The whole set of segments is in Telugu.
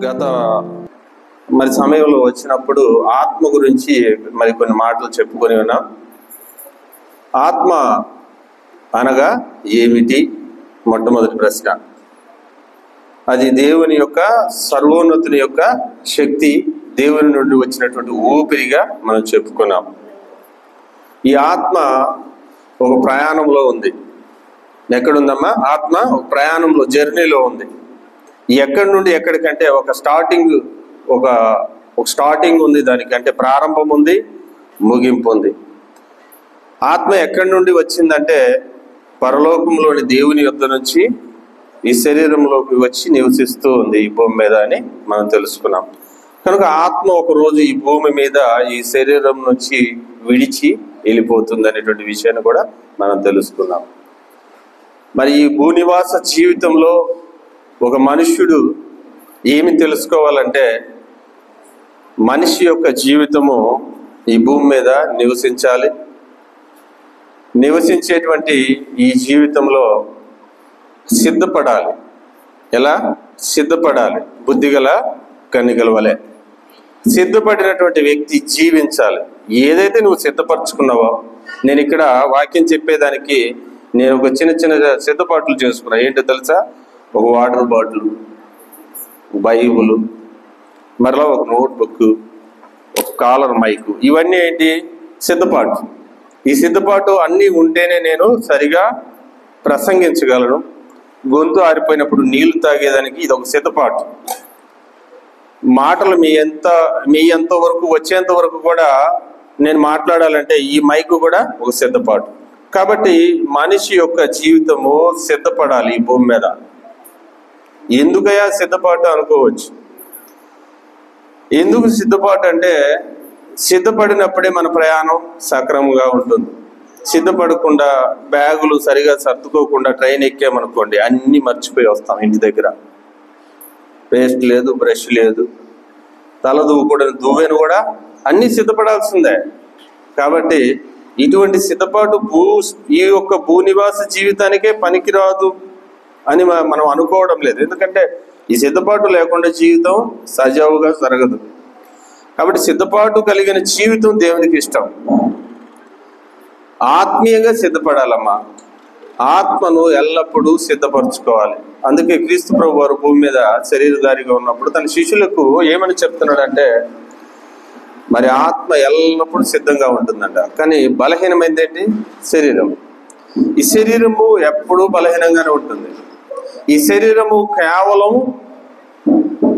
గత సమయంలో వచ్చినప్పుడు ఆత్మ గురించి కొన్ని మాటలు చెప్పుకొని ఉన్నాం. ఆత్మ అనగా ఏమిటి? మొట్టమొదటి ప్రశ్న. అది దేవుని యొక్క సర్వోన్నతుని యొక్క శక్తి, దేవుని నుండి వచ్చినటువంటి ఊపిరిగా మనం చెప్పుకున్నాం. ఈ ఆత్మ ఒక ప్రయాణంలో ఉంది. ఎక్కడుందమ్మా? ఆత్మ ఒక ప్రయాణంలో, జర్నీలో ఉంది. ఎక్కడి నుండి ఎక్కడికంటే ఒక స్టార్టింగ్ ఉంది దానికి, అంటే ప్రారంభం ఉంది, ముగింపు ఉంది. ఆత్మ ఎక్కడి నుండి వచ్చిందంటే పరలోకంలోని దేవుని యొద్ద నుంచి ఈ శరీరంలోకి వచ్చి నివసిస్తూ ఉంది ఈ భూమి మీద అని మనం తెలుసుకున్నాం. కనుక ఆత్మ ఒక రోజు ఈ భూమి మీద ఈ శరీరం నుంచి విడిచి వెళ్ళిపోతుంది అనేటువంటి విషయాన్ని కూడా మనం తెలుసుకున్నాం. మరి ఈ భూనివాస జీవితంలో ఒక మనుష్యుడు ఏమి తెలుసుకోవాలంటే, మనిషి యొక్క జీవితము ఈ భూమి మీద నివసించాలి. నివసించేటువంటి ఈ జీవితంలో సిద్ధపడాలి. ఎలా సిద్ధపడాలి? బుద్ధిగల కన్నికల వలె సిద్ధపడినటువంటి వ్యక్తి జీవించాలి. ఏదైతే నువ్వు సిద్ధపరచుకున్నావో, నేను ఇక్కడ వాక్యం చెప్పేదానికి నేను ఒక చిన్న సిద్ధపాట్లు చేసుకున్నా. ఏంటో తెలుసా? ఒక వాటర్ బాటిల్, బైబుల్, మరలా ఒక నోట్బుక్, ఒక కాలర్ మైకు, ఇవన్నీ ఏంటి? సిద్ధపాటు. ఈ సిద్ధపాటు అన్నీ ఉంటేనే నేను సరిగా ప్రసంగించగలను. గొంతు ఆరిపోయినప్పుడు నీళ్లు తాగేదానికి ఇది ఒక సిద్ధపాటు. మాటలు మీ ఎంత వరకు వచ్చేంత వరకు కూడా నేను మాట్లాడాలంటే ఈ మైకు కూడా ఒక సిద్ధపాటు. కాబట్టి మనిషి యొక్క జీవితము సిద్ధపడాలి ఈ భూమి మీద. ఎందుకయ్యా సిద్ధపాటు అనుకోవచ్చు. ఎందుకు సిద్ధపాటు అంటే, సిద్ధపడినప్పుడే మన ప్రయాణం సక్రమంగా ఉంటుంది. సిద్ధపడకుండా బ్యాగులు సరిగా సర్దుకోకుండా ట్రైన్ ఎక్కామనుకోండి, అన్నీ మర్చిపోయి వస్తాం ఇంటి దగ్గర. పేస్ట్ లేదు, బ్రష్ లేదు, తల దువ్వుకోవడం, దువ్వెను కూడా అన్నీ సిద్ధపడాల్సిందే. కాబట్టి ఇటువంటి సిద్ధపాటు ఈ యొక్క భూనివాస జీవితానికే పనికిరాదు అని మనం అనుకోవడం లేదు. ఎందుకంటే ఈ సిద్ధపాటు లేకుండా జీవితం సజావుగా జరగదు. కాబట్టి సిద్ధపాటు కలిగిన జీవితం దేవునికి ఇష్టం. ఆత్మీయంగా సిద్ధపడాలమ్మా. ఆత్మను ఎల్లప్పుడూ సిద్ధపరచుకోవాలి. అందుకే క్రీస్తు ప్రభు వారు భూమి మీద శరీరధారిగా ఉన్నప్పుడు తన శిష్యులకు ఏమని చెప్తున్నాడంటే, మరి ఆత్మ ఎల్లప్పుడూ సిద్ధంగా ఉంటుందంట. కానీ బలహీనమైంది ఏంటి? శరీరం. ఈ శరీరము ఎప్పుడూ బలహీనంగానే ఉంటుంది. ఈ శరీరము కేవలం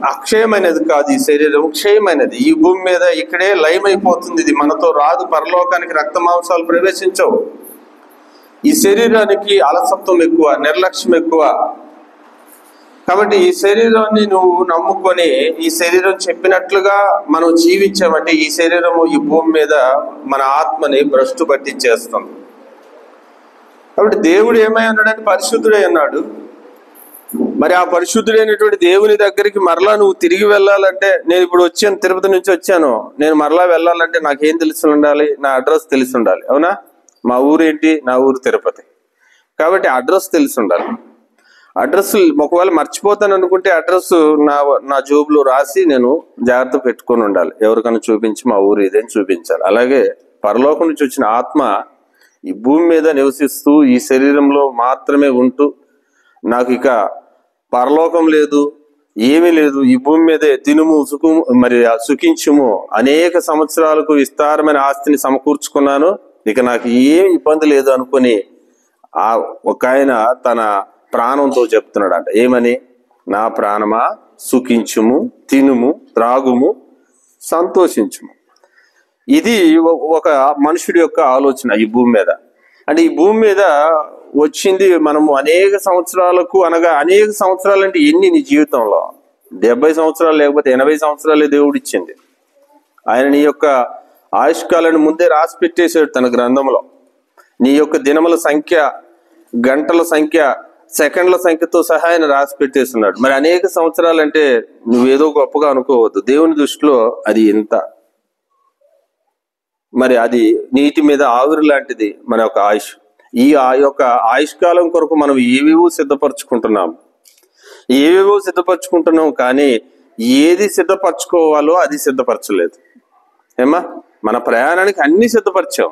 అక్షయమైనది కాదు, ఈ శరీరం క్షయమైనది. ఈ భూమి మీద ఇక్కడే లయమైపోతుంది. ఇది మనతో రాదు. పరలోకానికి రక్త మాంసాలు ప్రవేశించవు. ఈ శరీరానికి అలసత్వం ఎక్కువ, నిర్లక్ష్యం ఎక్కువ. కాబట్టి ఈ శరీరాన్ని నువ్వు నమ్ముకొని ఈ శరీరం చెప్పినట్లుగా మనం జీవించామంటే ఈ శరీరము ఈ భూమి మీద మన ఆత్మని భ్రష్టు పట్టించేస్తుంది. కాబట్టి దేవుడు ఏమై అన్నాడంటే పరిశుద్ధుడై అన్నాడు. మరి ఆ పరిశుద్ధుడైనటువంటి దేవుని దగ్గరికి మరలా నువ్వు తిరిగి వెళ్ళాలంటే, నేను ఇప్పుడు వచ్చాను, తిరుపతి నుంచి వచ్చాను, నేను మరలా వెళ్ళాలంటే నాకేం తెలిసి ఉండాలి? నా అడ్రస్ తెలిసి ఉండాలి. అవునా? మా ఊరు ఏంటి? నా ఊరు తిరుపతి. కాబట్టి అడ్రస్ తెలిసి ఉండాలి. అడ్రస్ ఒకవేళ మర్చిపోతాను అనుకుంటే అడ్రస్ నా జోబులో రాసి నేను జాగ్రత్త పెట్టుకొని ఉండాలి. ఎవరికైనా చూపించి మా ఊరు ఇదేని చూపించాలి. అలాగే పరలోకం నుంచి వచ్చిన ఆత్మ ఈ భూమి మీద నివసిస్తూ ఈ శరీరంలో మాత్రమే ఉంటూ, నాకు ఇక పరలోకం లేదు, ఏమీ లేదు, ఈ భూమి మీదే తినుము సుఖించుము, అనేక సంవత్సరాలకు విస్తారమైన ఆస్తిని సమకూర్చుకున్నాను, ఇక నాకు ఏం ఇబ్బంది లేదు అనుకుని ఒక ఆయన తన ప్రాణంతో చెప్తున్నాడంట. ఏమని? నా ప్రాణమా సుఖించుము, తినుము, త్రాగుము, సంతోషించుము. ఇది ఒక మనుషుడి యొక్క ఆలోచన ఈ భూమి మీద. అంటే ఈ భూమి మీద వచ్చింది మనము అనేక సంవత్సరాలకు, అనగా అనేక సంవత్సరాలు అంటే ఎన్ని నీ జీవితంలో? 70 సంవత్సరాలు లేకపోతే 80 సంవత్సరాలే దేవుడు ఇచ్చింది. ఆయన నీ యొక్క ఆయుష్కాలను ముందే రాసి పెట్టేశాడు తన గ్రంథంలో. నీ యొక్క దినముల సంఖ్య, గంటల సంఖ్య, సెకండ్ల సంఖ్యతో సహా ఆయన రాసి పెట్టేస్తున్నాడు. మరి అనేక సంవత్సరాలు అంటే నువ్వేదో గొప్పగా అనుకోవద్దు. దేవుని దృష్టిలో అది ఇంత. మరి అది నీటి మీద ఆవిరి లాంటిది మన యొక్క ఆయుష్. ఈ యొక్క ఆయుష్కాలం కొరకు మనం ఏవేవో సిద్ధపరచుకుంటున్నాం. కానీ ఏది సిద్ధపరచుకోవాలో అది సిద్ధపరచలేదు. ఏమా, మన ప్రయాణానికి అన్ని సిద్ధపరిచాం,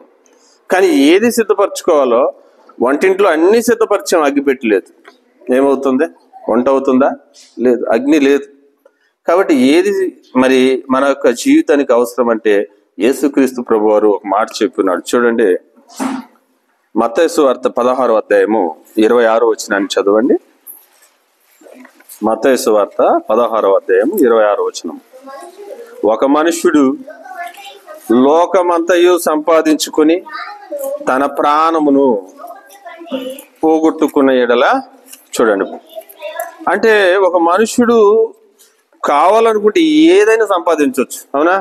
కానీ ఏది సిద్ధపరచుకోవాలో వంటింట్లో అన్ని సిద్ధపరిచాం, అగ్గి పెట్టలేదు. ఏమవుతుంది? వంట అవుతుందా? లేదు, అగ్ని లేదు. కాబట్టి ఏది మరి మన యొక్క జీవితానికి అవసరం అంటే యేసుక్రీస్తు ప్రభువారు ఒక మాట చెప్పినాడు. చూడండి, మత్తయి సువార్త 16వ అధ్యాయము 26వ వచనాన్ని చదవండి. మత్తయి సువార్త 16వ అధ్యాయం 26వ వచనం. ఒక మనుష్యుడు లోకమంతయు సంపాదించుకుని తన ప్రాణమును పోగొట్టుకున్న ఎడల, చూడండి, అంటే ఒక మనుష్యుడు కావాలనుకుంటే ఏదైనా సంపాదించవచ్చు, అవునా?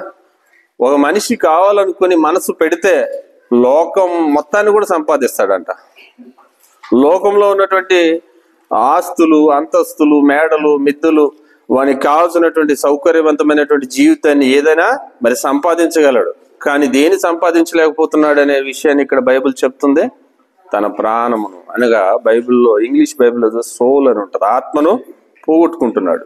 ఒక మనిషి కావాలనుకుని మనసు పెడితే లోకం మొత్తాన్ని కూడా సంపాదిస్తాడంట. లోకంలో ఉన్నటువంటి ఆస్తులు, అంతస్తులు, మేడలు, మిద్దులు, వానికి కావాల్సినటువంటి సౌకర్యవంతమైనటువంటి జీవితాన్ని ఏదైనా మరి సంపాదించగలడు. కానీ దేని సంపాదించలేకపోతున్నాడు అనే విషయాన్ని ఇక్కడ బైబిల్ చెప్తుంది. తన ప్రాణమును, అనగా బైబిల్లో, ఇంగ్లీష్ బైబిల్లో సోల్ అని ఉంటుంది, ఆత్మను పోగొట్టుకుంటున్నాడు.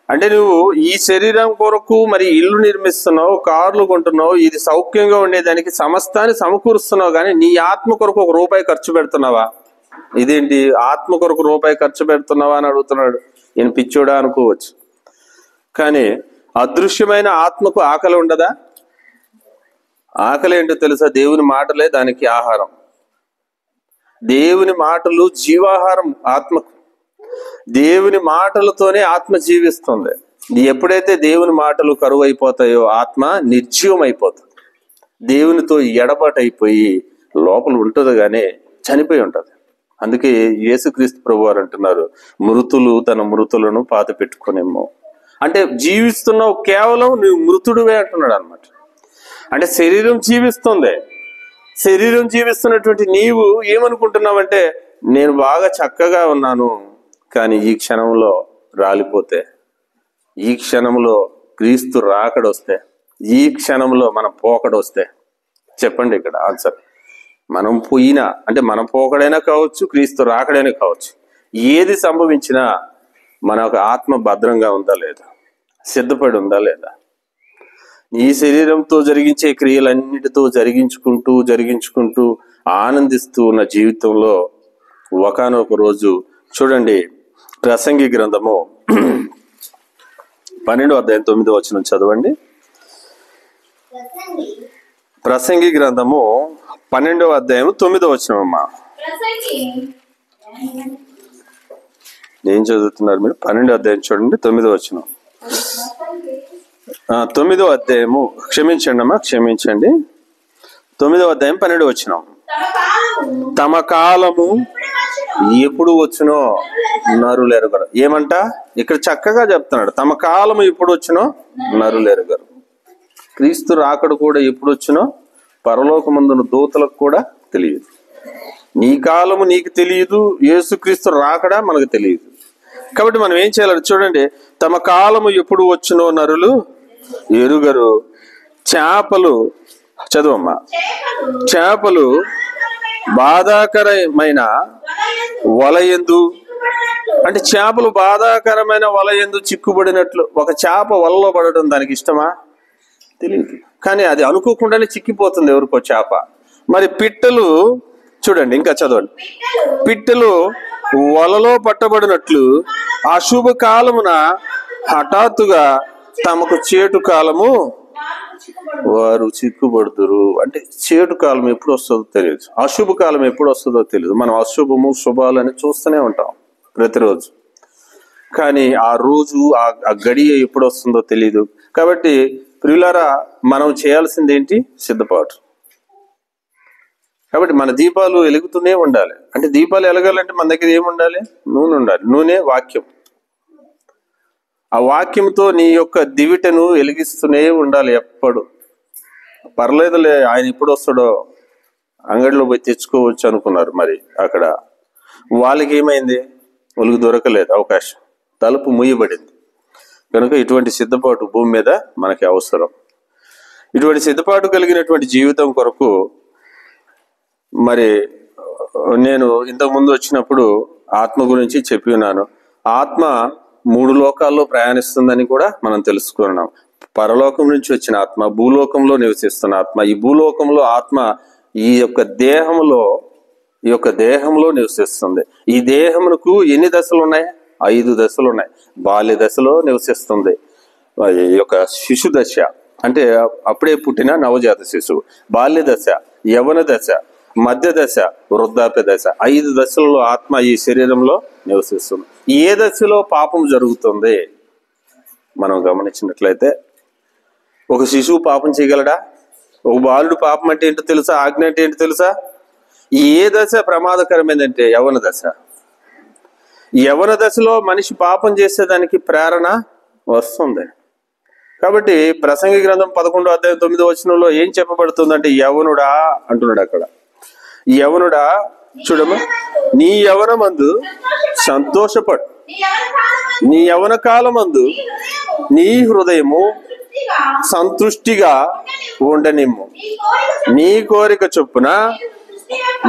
అంటే నువ్వు ఈ శరీరం కొరకు మరి ఇల్లు నిర్మిస్తున్నావు, కార్లు కొంటున్నావు, ఇది సౌఖ్యంగా ఉండేదానికి సమస్తాన్ని సమకూరుస్తున్నావు, కానీ నీ ఆత్మ కొరకు ఒక రూపాయి ఖర్చు పెడుతున్నావా? ఇదేంటి, ఆత్మ కొరకు రూపాయి ఖర్చు పెడుతున్నావా అని అడుగుతున్నాడు. నేను పిచ్చోడా అనుకోవచ్చు, కానీ అదృశ్యమైన ఆత్మకు ఆకలి ఉండదా? ఆకలి ఏంటో తెలుసా? దేవుని మాటలే దానికి ఆహారం. దేవుని మాటలు జీవాహారం ఆత్మకు. దేవుని మాటలతోనే ఆత్మ జీవిస్తుంది. ఎప్పుడైతే దేవుని మాటలు కరువు అయిపోతాయో ఆత్మ నిర్జీవం అయిపోతుంది. దేవునితో ఎడబాటైపోయి లోపల ఉంటుంది, కానీ చనిపోయి ఉంటుంది. అందుకే యేసుక్రీస్తు ప్రభువారు అంటున్నారు, మృతులు తన మృతులను పాత పెట్టుకునేమో. అంటే జీవిస్తున్నావు, కేవలం నువ్వు మృతుడివే అంటున్నాడు అనమాట. అంటే శరీరం జీవిస్తుంది. శరీరం జీవిస్తున్నటువంటి నీవు ఏమనుకుంటున్నావంటే, నేను బాగా చక్కగా ఉన్నాను, కానీ ఈ క్షణంలో రాలిపోతే, ఈ క్షణంలో క్రీస్తు రాకడొస్తే, ఈ క్షణంలో మన పోకడొస్తే, చెప్పండి ఇక్కడ ఆన్సర్. మనం పోయినా అంటే మన పోకడైనా కావచ్చు, క్రీస్తు రాకడైనా కావచ్చు, ఏది సంభవించినా మన ఆత్మ భద్రంగా ఉందా లేదా, సిద్ధపడి ఉందా లేదా? ఈ శరీరంతో జరిగించే క్రియలన్నిటితో జరిగించుకుంటూ ఆనందిస్తూ ఉన్న జీవితంలో ఒకానొక రోజు, చూడండి, ప్రసంగి గ్రంథము 12వ అధ్యాయం 9వ వచనం చదవండి. ప్రసంగి గ్రంథము 12వ అధ్యాయం 9వ వచనం. అమ్మా, ఏం చదువుతున్నారు మీరు? 12వ అధ్యాయం చూడండి, 9వ వచనం. 9వ అధ్యాయము, క్షమించండి అమ్మా, క్షమించండి. 9వ అధ్యాయం 12వ వచనం. తమ కాలము ఎప్పుడు వచ్చునో నరులెరుగరు. ఏమంట? ఇక్కడ చక్కగా చెప్తున్నాడు, తమ కాలము ఎప్పుడు వచ్చునో నరులెరుగరు. క్రీస్తు రాకడు కూడా ఎప్పుడు వచ్చునో పరలోకమందున దూతలకు కూడా తెలియదు. నీ కాలము నీకు తెలియదు, యేసుక్రీస్తు రాకడా మనకు తెలియదు. కాబట్టి మనం ఏం చేయాలి చూడండి, తమ కాలము ఎప్పుడు వచ్చునో నరులు ఎరుగరు. చేపలు, చదువమ్మా, చేపలు బాధాకరమైన వలయందు, అంటే చేపలు బాధాకరమైన వలయందు చిక్కుబడినట్లు. ఒక చేప వలలో పడడం దానికి ఇష్టమా? తెలియదు, కానీ అది అనుకోకుండానే చిక్కిపోతుంది ఎవరికో చేప. మరి పిట్టలు చూడండి, ఇంకా చదవండి, పిట్టలు వలలో పట్టబడినట్లు అశుభ కాలమున హఠాత్తుగా తమకు చేటు కాలము వారు చిక్కుబడుతురు. అంటే చేటు కాలం ఎప్పుడు వస్తుందో తెలియదు, అశుభ కాలం ఎప్పుడు వస్తుందో తెలియదు. మనం అశుభము శుభాలని చూస్తూనే ఉంటాం ప్రతిరోజు, కానీ ఆ రోజు ఆ గడియ ఎప్పుడు వస్తుందో తెలియదు. కాబట్టి ప్రియులారా, మనం చేయాల్సింది ఏంటి? సిద్ధపాటు. కాబట్టి మన దీపాలు వెలుగుతూనే ఉండాలి. అంటే దీపాలు వెలగాలంటే మన దగ్గర ఏముండాలి? నూనె ఉండాలి. నూనె వాక్యం. ఆ వాక్యంతో నీ యొక్క దివిటను వెలిగిస్తూనే ఉండాలి ఎప్పుడు. పర్లేదులే, ఆయన ఎప్పుడు వస్తాడో అంగడిలో పోయి తెచ్చుకోవచ్చు అనుకున్నారు. మరి అక్కడ వాళ్ళకి ఏమైంది? ఒలుగు దొరకలేదు, అవకాశం, తలుపు మూయబడింది. కనుక ఇటువంటి సిద్ధపాటు భూమి మీద మనకి అవసరం. ఇటువంటి సిద్ధపాటు కలిగినటువంటి జీవితం కొరకు మరి నేను ఇంతకు ముందు వచ్చినప్పుడు ఆత్మ గురించి చెప్పి ఉన్నాను. ఆత్మ 3 లోకాల్లో ప్రయాణిస్తుందని కూడా మనం తెలుసుకున్నాం. పరలోకం నుంచి వచ్చిన ఆత్మ, భూలోకంలో నివసిస్తున్న ఆత్మ. ఈ భూలోకంలో ఆత్మ ఈ యొక్క దేహంలో నివసిస్తుంది. ఈ దేహమునకు ఎన్ని దశలు ఉన్నాయి? 5 దశలు ఉన్నాయి. బాల్య దశలో నివసిస్తుంది. ఈ యొక్క శిశు దశ అంటే అప్పుడే పుట్టిన నవజాత శిశువు, బాల్య దశ, యవన దశ, మధ్య దశ, వృద్ధాప్య దశ. 5 దశలలో ఆత్మ ఈ శరీరంలో నివసిస్తుంది. ఏ దశలో పాపం జరుగుతుంది మనం గమనించినట్లయితే, ఒక శిశువు పాపం చేయగలడా? ఒక బాలుడు పాపం అంటే ఏంటో తెలుసా? ఆజ్ఞ అంటే ఏంటో తెలుసా? ఏ దశ ప్రమాదకరమైందంటే యవన దశ. యవన దశలో మనిషి పాపం చేసేదానికి ప్రేరణ వస్తుంది. కాబట్టి ప్రసంగి గ్రంథం 11వ అధ్యాయం 9వ వచనంలో ఏం చెప్పబడుతుందంటే, యవనుడా అంటున్నాడు అక్కడ. యవనుడా చూడమ్మా, నీ యవనమందు సంతోషపడు, నీ యవన కాలమందు నీ హృదయము సంతృష్టిగా ఉండనిమ్ము, నీ కోరిక చొప్పున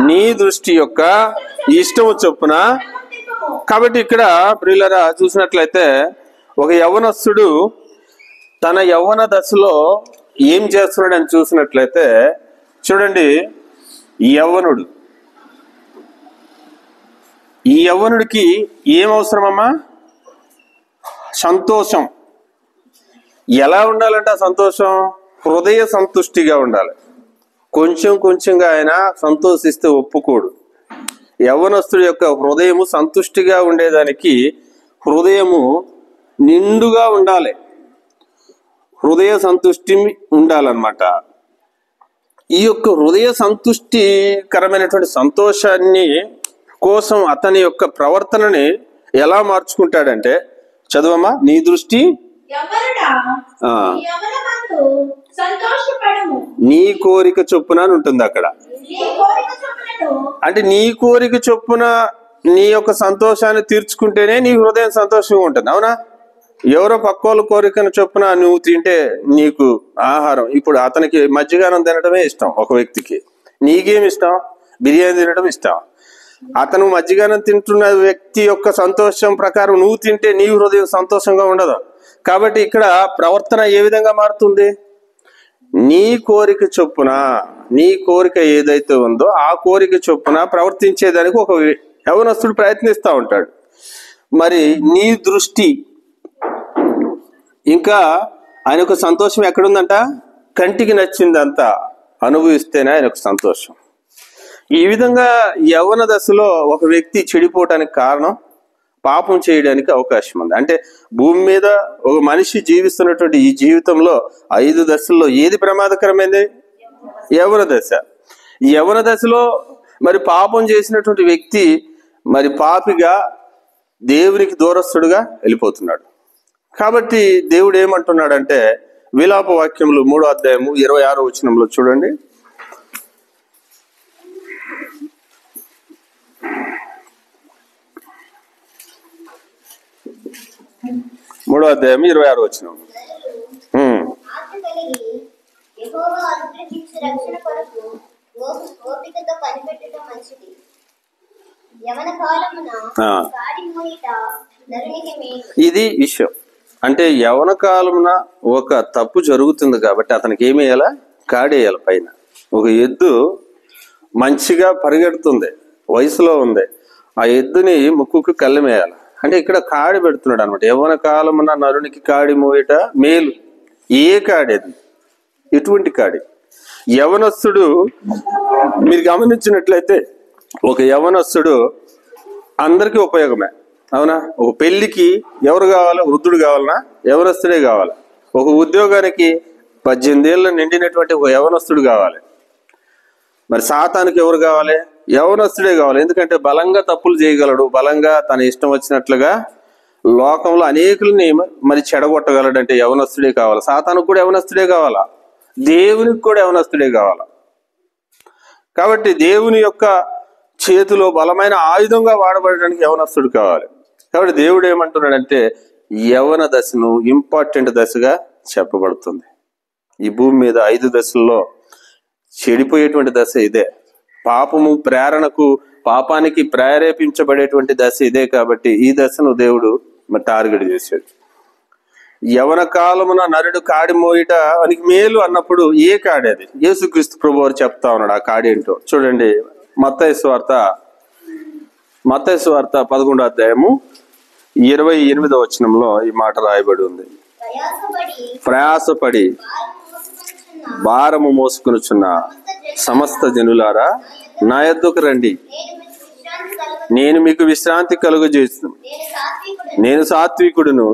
నీ దృష్టి యొక్క ఇష్టము చొప్పున. కాబట్టి ఇక్కడ ప్రియులారా చూసినట్లయితే, ఒక యవనస్తుడు తన యవ్వన దశలో ఏం చేస్తున్నాడని చూసినట్లయితే చూడండి, ఈ యవ్వనుడికి ఏం అవసరమమ్మా? సంతోషం. ఎలా ఉండాలంటే ఆ సంతోషం హృదయ సంతుష్టిగా ఉండాలి. కొంచెం కొంచెంగా ఆయన సంతోషిస్తే ఒప్పుకోడు. యవ్వనస్తుడి యొక్క హృదయము సంతుష్టిగా ఉండేదానికి హృదయము నిండుగా ఉండాలి, హృదయ సంతుష్టి ఉండాలన్నమాట. ఈ యొక్క హృదయ సంతుష్టికరమైనటువంటి సంతోషాన్ని కోసం అతని యొక్క ప్రవర్తనని ఎలా మార్చుకుంటాడంటే, చదువమ్మా, నీ దృష్టి నీ కోరిక చొప్పున అని ఉంటుంది అక్కడ. అంటే నీ కోరిక చొప్పున నీ యొక్క సంతోషాన్ని తీర్చుకుంటేనే నీ హృదయం సంతోషంగా ఉంటుంది. అవునా? ఎవరో పక్కోళ్ళ కోరికను చొప్పున నువ్వు తింటే నీకు ఆహారం, ఇప్పుడు అతనికి మజ్జిగానం తినడమే ఇష్టం ఒక వ్యక్తికి, నీకేమి ఇష్టం? బిర్యానీ తినడం ఇష్టం. అతను మజ్జిగానం తింటున్న వ్యక్తి యొక్క సంతోషం ప్రకారం నువ్వు తింటే నీ హృదయం సంతోషంగా ఉండదు. కాబట్టి ఇక్కడ ప్రవర్తన ఏ విధంగా మారుతుంది? నీ కోరిక చొప్పున, నీ కోరిక ఏదైతే ఉందో ఆ కోరిక చొప్పున ప్రవర్తించేదానికి ఒక యవనస్తుడు ప్రయత్నిస్తూ ఉంటాడు. మరి నీ దృష్టి, ఇంకా ఆయన యొక్క సంతోషం ఎక్కడుందంట? కంటికి నచ్చిందంతా అనుభవిస్తేనే ఆయన యొక్క సంతోషం. ఈ విధంగా యవ్వన దశలో ఒక వ్యక్తి చెడిపోవటానికి కారణం పాపం చేయడానికి అవకాశం ఉంది. అంటే భూమి మీద ఒక మనిషి జీవిస్తున్నటువంటి ఈ జీవితంలో 5 దశల్లో ఏది ప్రమాదకరమైంది? యవ్వన దశ. ఈ యవ్వన దశలో మరి పాపం చేసినటువంటి వ్యక్తి మరి పాపిగా దేవునికి దూరస్తుడుగా వెళ్ళిపోతున్నాడు. కాబట్టి దేవుడు ఏమంటున్నాడంటే, విలాప వాక్యములు 3వ అధ్యాయము 26వ వచనంలో చూడండి. 3వ అధ్యాయం 26వ వచనం. ఇది విషయం. అంటే యవన కాలమున ఒక తప్పు జరుగుతుంది కాబట్టి అతనికి ఏమి వేయాలా? కాడేయాలి. పైన ఒక ఎద్దు మంచిగా పరిగెడుతుంది, వయసులో ఉంది, ఆ ఎద్దుని ముక్కుకు కళ్ళెమేయాలి. అంటే ఇక్కడ కాడి పెడుతున్నాడు అనమాట. యవ్వన కాలమున నరునికి కాడి మోయట మేలు. ఏ కాడి అది? ఎటువంటి కాడి? యవనస్తుడు, మీరు గమనించినట్లయితే ఒక యవనస్తుడు అందరికీ ఉపయోగమే. అవునా? ఒక పెళ్లికి ఎవరు కావాలి? వృద్ధుడు కావాలనా? యవనస్తుడే కావాలి. ఒక ఉద్యోగానికి 18 ఏళ్ళు నిండినటువంటి ఒక యవనస్తుడు కావాలి. మరి సాతానికి ఎవరు కావాలి? యవనస్తుడే కావాలి. ఎందుకంటే బలంగా తప్పులు చేయగలడు, బలంగా తన ఇష్టం వచ్చినట్లుగా లోకంలో అనేకుల్ని మరి చెడగొట్టగలడు. అంటే యవనస్తుడే కావాలి. సాతానికి కూడా యవనస్తుడే కావాలా, దేవునికి కూడా యవనస్తుడే కావాలా. కాబట్టి దేవుని యొక్క చేతిలో బలమైన ఆయుధంగా వాడబడడానికి యవనస్తుడు కావాలి. కాబట్టి దేవుడు ఏమంటున్నాడంటే, యవన దశను ఇంపార్టెంట్ దశగా చెప్పబడుతుంది. ఈ భూమి మీద 5 దశల్లో చెడిపోయేటువంటి దశ ఇదే. పాపము ప్రేరణకు, పాపానికి ప్రేరేపించబడేటువంటి దశ ఇదే. కాబట్టి ఈ దశను దేవుడు మరి టార్గెట్ చేశాడు. యవన కాలమున నరుడు కాడి మోయిట వానికి మేలు అన్నప్పుడు ఏ కాడి అది? యేసుక్రీస్తు ప్రభువారు చెప్తా ఉన్నాడు ఆ కాడి ఏంటో. చూడండి, మత్తయి సువార్త 11వ అధ్యాయము 28వ వచనంలో ఈ మాట రాయబడి ఉంది. ప్రయాసపడి భారము మోసుకొనుచున్న సమస్త జనులారా నా యొద్దకు రండి, నేను మీకు విశ్రాంతి కలుగజేస్తాను. నేను సాత్వికుడును,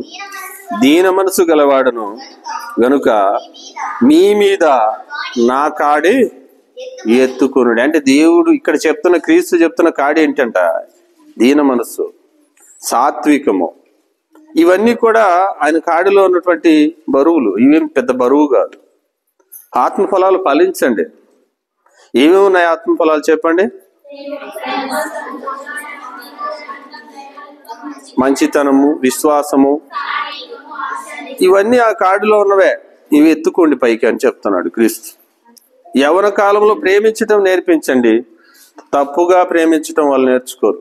దీన మనసు గలవాడును గనుక మీ మీద నా కాడి ఎత్తుకొనుడి. అంటే దేవుడు ఇక్కడ చెప్తున్న, క్రీస్తు చెప్తున్న కాడి ఏంటంట? దీన మనస్సు, సాత్వికము. ఇవన్నీ కూడా ఆయన కాడిలో ఉన్నటువంటి బరువులు. ఇవేం పెద్ద బరువు కాదు. ఆత్మఫలాలు ఫలించండి. ఏమేమి ఉన్నాయి ఆత్మఫలాలు చెప్పండి? మంచితనము, విశ్వాసము, ఇవన్నీ ఆ కాడిలో ఉన్నవే. ఇవి ఎత్తుకోండి పైకి అని చెప్తున్నాడు క్రీస్తు. యవన కాలంలో ప్రేమించటం నేర్పించండి. తప్పుగా ప్రేమించటం వాళ్ళు నేర్చుకోరు,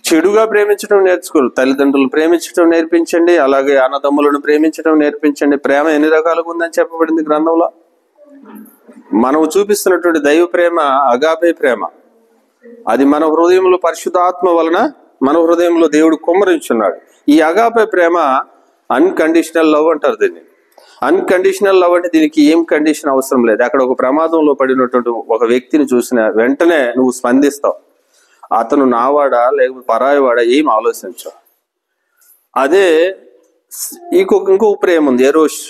చెడుగా ప్రేమించడం నేర్చుకోరు. తల్లిదండ్రులు ప్రేమించడం నేర్పించండి, అలాగే అన్నదమ్ములను ప్రేమించడం నేర్పించండి. ప్రేమ ఎన్ని రకాలుగా ఉందని చెప్పబడింది గ్రంథంలో. మనం చూపిస్తున్నటువంటి దైవ ప్రేమ అగాపే ప్రేమ. అది మన హృదయంలో పరిశుద్ధాత్మ వలన మన హృదయంలో దేవుడు కుమ్మరించున్నాడు. ఈ అగాపే ప్రేమ అన్కండిషనల్ లవ్ అంటారు దీన్ని. అన్కండిషనల్ లవ్ అంటే దీనికి ఏం కండిషన్ అవసరం లేదు. అక్కడ ఒక ప్రమాదంలో పడినటువంటి ఒక వ్యక్తిని చూసిన వెంటనే నువ్వు స్పందిస్తావు. అతను నావాడా లేకపోతే పరాయివాడా ఏం ఆలోచించవు. అదే ఇంకో ప్రేమ ఉంది, ఎరోష్,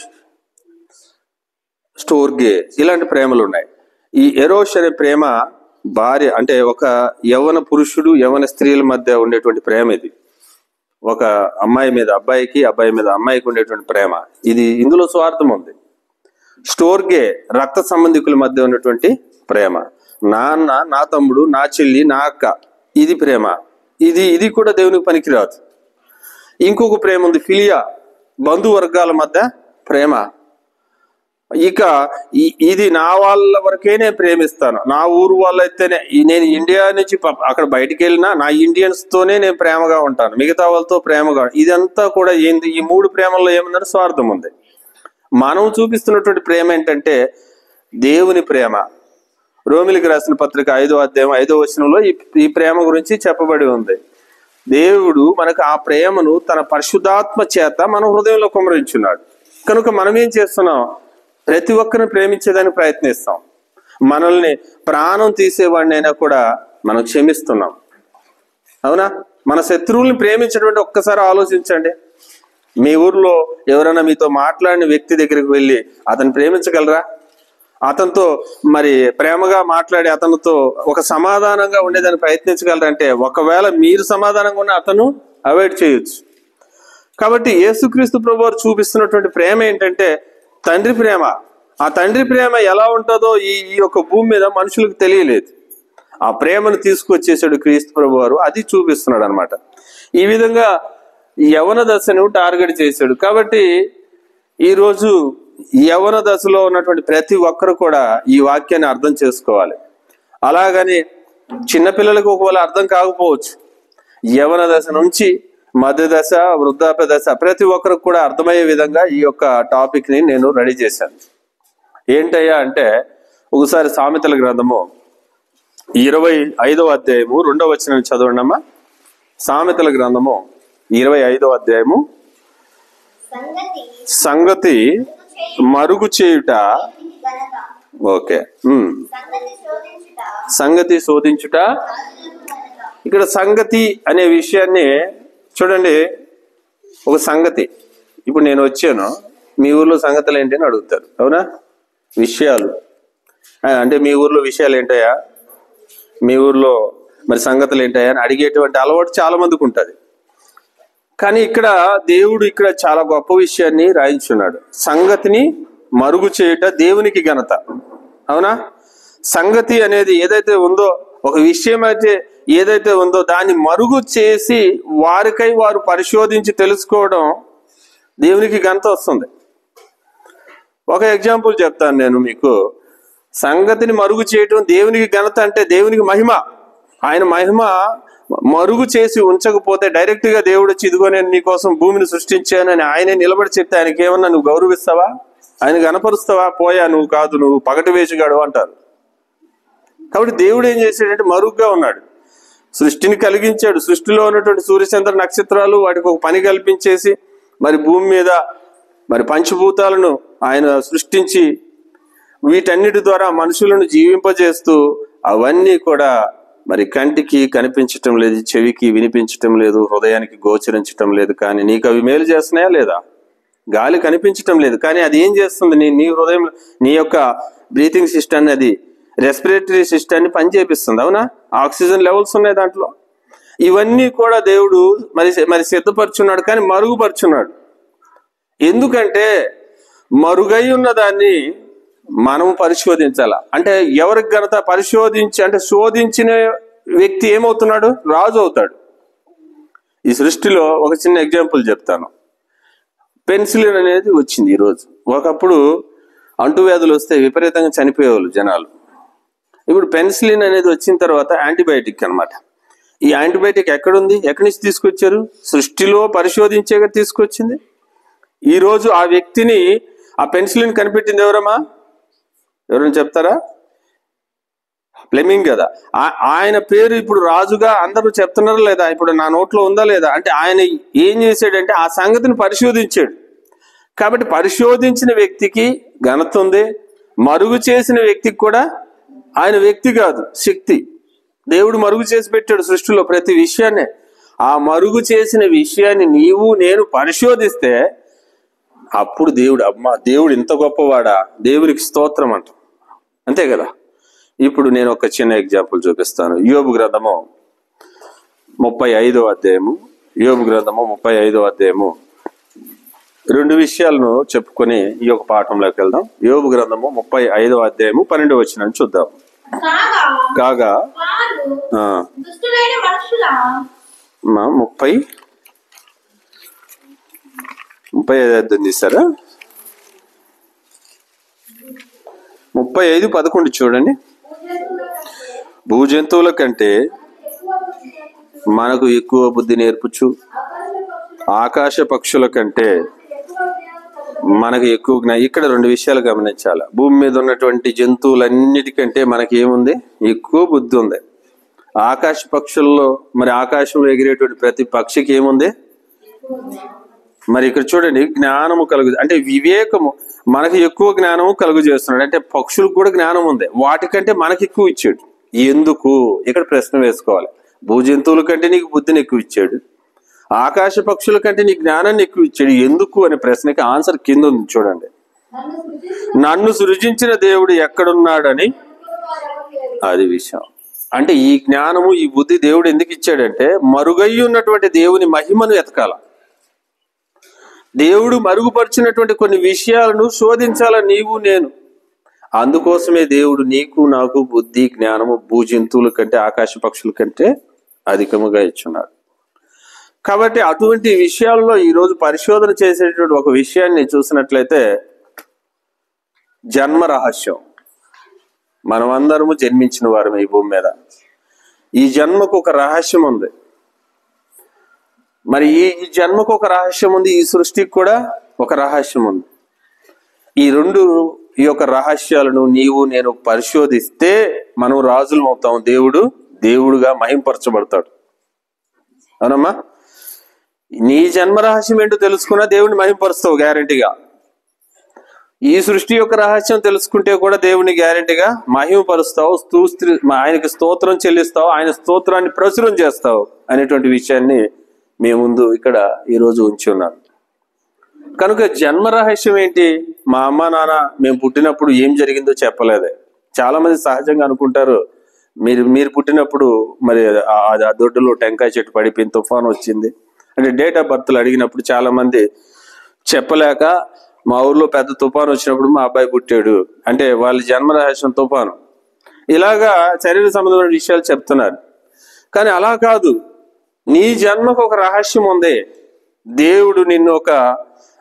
స్టోర్గే, ఇలాంటి ప్రేమలు ఉన్నాయి. ఈ ఎరోష్ అనే ప్రేమ భార్య అంటే ఒక యవ్వన పురుషుడు యవ్వన స్త్రీల మధ్య ఉండేటువంటి ప్రేమ. ఇది ఒక అమ్మాయి మీద అబ్బాయికి, అబ్బాయి మీద అమ్మాయికి ఉండేటువంటి ప్రేమ. ఇందులో స్వార్థం ఉంది. స్టోర్గే రక్త సంబంధికుల మధ్య ఉన్నటువంటి ప్రేమ. నాన్న, నా తమ్ముడు, నా చెల్లి, నా అక్క, ఇది ప్రేమ. ఇది కూడా దేవునికి పనికిరాదు. ఇంకొక ప్రేమ ఉంది, ఫిలియా, బంధువర్గాల మధ్య ప్రేమ. ఇక ఇది నా వాళ్ళ వరకే నేను ప్రేమిస్తాను, నా ఊరు వాళ్ళైతేనే. నేను ఇండియా నుంచి అక్కడ బయటికి వెళ్ళినా నా ఇండియన్స్ తోనే నేను ప్రేమగా ఉంటాను, మిగతా వాళ్ళతో ప్రేమగా. ఇదంతా కూడా ఏంది? ఈ మూడు ప్రేమల్లో ఏముందంటే స్వార్థం ఉంది. మనం చూపిస్తున్నటువంటి ప్రేమ ఏంటంటే దేవుని ప్రేమ. రోమిలికి రాసిన పత్రిక 5వ అధ్యాయం 5వ వచనంలో ఈ ప్రేమ గురించి చెప్పబడి ఉంది. దేవుడు మనకు ఆ ప్రేమను తన పరిశుద్ధాత్మ చేత మన హృదయంలో కుమ్మరించున్నాడు. కనుక మనం ఏం చేస్తున్నాం? ప్రతి ఒక్కరిని ప్రేమించేదానికి ప్రయత్నిస్తాం. మనల్ని ప్రాణం తీసేవాడినైనా కూడా మనం క్షమిస్తున్నాం. అవునా? మన శత్రువుల్ని ప్రేమించేటువంటి ఒక్కసారి ఆలోచించండి. మీ ఊర్లో ఎవరైనా మీతో మాట్లాడిన వ్యక్తి దగ్గరికి వెళ్ళి అతన్ని ప్రేమించగలరా? అతనితో మరి ప్రేమగా మాట్లాడి అతనితో ఒక సమాధానంగా ఉండేదాన్ని ప్రయత్నించగలరంటే, ఒకవేళ మీరు సమాధానంగా ఉన్న అతను అవాయిడ్ చేయొచ్చు. కాబట్టి యేసుక్రీస్తు ప్రభువారు చూపిస్తున్నటువంటి ప్రేమ ఏంటంటే తండ్రి ప్రేమ. ఆ తండ్రి ప్రేమ ఎలా ఉంటుందో ఈ యొక్క భూమి మీద మనుషులకు తెలియలేదు. ఆ ప్రేమను తీసుకొచ్చేసాడు క్రీస్తు ప్రభువారు, అది చూపిస్తున్నాడు అనమాట. ఈ విధంగా యవన దశను టార్గెట్ చేశాడు. కాబట్టి ఈరోజు యవన దశలో ఉన్నటువంటి ప్రతి ఒక్కరు కూడా ఈ వాక్యాన్ని అర్థం చేసుకోవాలి. అలాగని చిన్నపిల్లలకు ఒకవేళ అర్థం కాకపోవచ్చు. యవన దశ నుంచి మధ్య దశ, వృద్ధాప్య దశ, ప్రతి ఒక్కరికి కూడా అర్థమయ్యే విధంగా ఈ యొక్క టాపిక్ ని నేను రెడీ చేశాను. ఏంటయ్యా అంటే, ఒకసారి సామెతల గ్రంథము 25వ అధ్యాయము 2వ వచనం చదవండి అమ్మా. సామెతల గ్రంథము 25వ అధ్యాయము. సంగతి మరుగు చేయుట, ఓకే, సంగతి శోధించుట. ఇక్కడ సంగతి అనే విషయాన్ని చూడండి. ఒక సంగతి, ఇప్పుడు నేను వచ్చాను, మీ ఊర్లో సంగతులు ఏంటి అని అడుగుతారు. అవునా? విషయాలు అంటే మీ ఊర్లో విషయాలు ఏంటయ్యా, మీ ఊర్లో మరి సంగతులు ఏంటయ్యా అని అడిగేటువంటి అలవాటు చాలా మందికి ఉంటుంది. కానీ ఇక్కడ దేవుడు ఇక్కడ చాలా గొప్ప విషయాన్ని రాయించున్నాడు. సంగతిని మరుగు చేయుట దేవునికి ఘనత. అవునా? సంగతి అనేది ఏదైతే ఉందో, ఒక విషయం అయితే ఏదైతే ఉందో దాన్ని మరుగు చేసి వారికై వారు పరిశోధించి తెలుసుకోవడం దేవునికి ఘనత వస్తుంది. ఒక ఎగ్జాంపుల్ చెప్తాను నేను మీకు. సంగతిని మరుగు చేయటం దేవునికి ఘనత అంటే దేవునికి మహిమ. ఆయన మహిమ మరుగు చేసి ఉంచకపోతే డైరెక్ట్ గా దేవుడు వచ్చి ఇదిగో నేను నీకోసం భూమిని సృష్టించానని ఆయనే నిలబడి చెప్తే ఆయనకి ఏమన్నా నువ్వు గౌరవిస్తావా? ఆయన కనపరుస్తావా? పోయా నువ్వు కాదు, నువ్వు పగటి వేషగాడు అంటారు. కాబట్టి దేవుడు ఏం చేశాడంటే మరుగుగా ఉన్నాడు. సృష్టిని కలిగించాడు. సృష్టిలో ఉన్నటువంటి సూర్యచంద్ర నక్షత్రాలు వాటికి ఒక పని కల్పించేసి మరి భూమి మీద మరి పంచభూతాలను ఆయన సృష్టించి వీటన్నిటి ద్వారా మనుషులను జీవింపజేస్తూ అవన్నీ కూడా మరి కంటికి కనిపించటం లేదు, చెవికి వినిపించటం లేదు, హృదయానికి గోచరించటం లేదు. కానీ నీకు అవి మేలు చేస్తున్నాయా లేదా? గాలి కనిపించటం లేదు, కానీ అది ఏం చేస్తుంది? నీ హృదయం, నీ యొక్క బ్రీతింగ్ సిస్టమ్, అది రెస్పిరేటరీ సిస్టాన్ని పనిచేపిస్తుంది. అవునా? ఆక్సిజన్ లెవెల్స్ ఉన్నాయి దాంట్లో. ఇవన్నీ కూడా దేవుడు మరి సిద్ధపరుచున్నాడు, కానీ మరుగుపరుచున్నాడు. ఎందుకంటే మరుగై ఉన్న దాన్ని మనము పరిశోధించాల. అంటే ఎవరికి ఘనత? పరిశోధించి అంటే శోధించిన వ్యక్తి ఏమవుతున్నాడు? రాజు అవుతాడు. ఈ సృష్టిలో ఒక చిన్న ఎగ్జాంపుల్ చెప్తాను. పెన్సిలిన్ అనేది వచ్చింది ఈరోజు. ఒకప్పుడు అంటువ్యాధులు వస్తే విపరీతంగా చనిపోయేవాళ్ళు జనాలు. ఇప్పుడు పెన్సిలిన్ అనేది వచ్చిన తర్వాత యాంటీబయాటిక్ అన్నమాట. ఈ యాంటీబయాటిక్ ఎక్కడుంది? ఎక్కడి నుంచి తీసుకొచ్చారు? సృష్టిలో పరిశోధించే తీసుకొచ్చింది. ఈరోజు ఆ వ్యక్తిని, ఆ పెన్సిలిన్ కనిపెట్టింది ఎవరమ్మా? ఎవరైనా చెప్తారా? ఫ్లెమింగ్ కదా. ఆయన పేరు ఇప్పుడు రాజుగా అందరూ చెప్తున్నారా లేదా? ఇప్పుడు నా నోట్లో ఉందా లేదా? అంటే ఆయన ఏం చేశాడంటే ఆ సంగతిని పరిశోధించాడు. కాబట్టి పరిశోధించిన వ్యక్తికి ఘనత ఉంది. మరుగు చేసిన వ్యక్తికి కూడా ఆయన వ్యక్తి కాదు, శక్తి. దేవుడు మరుగు చేసి పెట్టాడు సృష్టిలో ప్రతి విషయాన్ని. ఆ మరుగు చేసిన విషయాన్ని నీవు నేను పరిశోధిస్తే అప్పుడు దేవుడు, అమ్మా దేవుడు ఇంత గొప్పవాడా, దేవునికి స్తోత్రం అంట. అంతే కదా. ఇప్పుడు నేను ఒక చిన్న ఎగ్జాంపుల్ చూపిస్తాను. యోబు గ్రంథము 35వ అధ్యాయము. యోబు గ్రంథము 35వ అధ్యాయము 2 విషయాలను చెప్పుకొని ఈ యొక్క పాఠంలోకి వెళ్దాం. యోబు గ్రంథము 35వ అధ్యాయము 12వ వచనం చూద్దాం. కాగా 35 అధ్యాయం తీసారా? 35:11 చూడండి. భూజంతువుల కంటే మనకు ఎక్కువ బుద్ధి నేర్పుచు, ఆకాశ పక్షుల కంటే మనకు ఎక్కువ ఇక్కడ 2 విషయాలు గమనించాలి. భూమి మీద ఉన్నటువంటి జంతువులన్నిటికంటే మనకి ఏముంది? ఎక్కువ బుద్ధి ఉంది. ఆకాశ పక్షుల్లో మరి ఆకాశంలో ఎగిరేటువంటి ప్రతి పక్షికి ఏముంది? మరి ఇక్కడ చూడండి, జ్ఞానము కలుగు, అంటే వివేకము మనకి ఎక్కువ జ్ఞానము కలుగు చేస్తున్నాడు. అంటే పక్షులకు కూడా జ్ఞానం ఉంది, వాటికంటే మనకి ఎక్కువ ఇచ్చాడు. ఎందుకు? ఇక్కడ ప్రశ్న వేసుకోవాలి. భూజంతువుల కంటే నీకు బుద్ధిని ఎక్కువ ఇచ్చాడు, ఆకాశ పక్షుల కంటే నీ జ్ఞానాన్ని ఎక్కువ ఇచ్చాడు. ఎందుకు అనే ప్రశ్నకి ఆన్సర్ కింద ఉంది చూడండి. నన్ను సృజించిన దేవుడు ఎక్కడున్నాడని, అది విషయం. అంటే ఈ జ్ఞానము, ఈ బుద్ధి దేవుడు ఎందుకు ఇచ్చాడంటే మరుగై ఉన్నటువంటి దేవుని మహిమను ఎతకాల. దేవుడు మరుగుపరిచినటువంటి కొన్ని విషయాలను శోధించాల నీవు నేను. అందుకోసమే దేవుడు నీకు నాకు బుద్ధి జ్ఞానము భూజంతువుల కంటే ఆకాశ పక్షుల కంటే అధికముగా ఇచ్చున్నాడు. కాబట్టి అటువంటి విషయాల్లో ఈరోజు పరిశోధన చేసేటువంటి ఒక విషయాన్ని చూసినట్లయితే జన్మ రహస్యం. మనమందరము జన్మించిన వారు ఈ భూమి మీద. ఈ జన్మకు ఒక రహస్యం ఉంది. మరి ఈ జన్మకు ఒక రహస్యం ఉంది, ఈ సృష్టికి కూడా ఒక రహస్యం ఉంది. ఈ యొక్క రహస్యాలను నీవు నేను పరిశోధిస్తే మనం రాజులు అవుతాం. దేవుడుగా మహింపరచబడతాడు. అవునమ్మా? నీ జన్మ రహస్యం ఏంటో తెలుసుకున్నా దేవుడిని మహింపరుస్తావు గ్యారెంటీగా. ఈ సృష్టి యొక్క రహస్యం తెలుసుకుంటే కూడా దేవుని గ్యారెంటీగా మహిమపరుస్తావు, ఆయనకి స్తోత్రం చెల్లిస్తావు, ఆయన స్తోత్రాన్ని ప్రచురం చేస్తావు అనేటువంటి విషయాన్ని మీ ముందు ఇక్కడ ఈరోజు ఉంచి ఉన్నాను. కనుక జన్మ రహస్యం ఏంటి? మా అమ్మ నాన్న మేము పుట్టినప్పుడు ఏం జరిగిందో చెప్పలేదే. చాలా మంది సహజంగా అనుకుంటారు, మీరు పుట్టినప్పుడు మరి ఆ దొడ్డులో టెంకాయ చెట్టు పడిపోయిన తుఫాను వచ్చింది అంటే డేట్ ఆఫ్ బర్త్లు అడిగినప్పుడు చాలా మంది చెప్పలేక, మా ఊర్లో పెద్ద తుఫాను వచ్చినప్పుడు మా అబ్బాయి పుట్టాడు అంటే వాళ్ళ జన్మ రహస్యం తుఫాను. ఇలాగా శరీర సంబంధమైన విషయాలు చెప్తున్నారు. కానీ అలా కాదు. నీ జన్మకు ఒక రహస్యం ఉంది. దేవుడు నిన్ను ఒక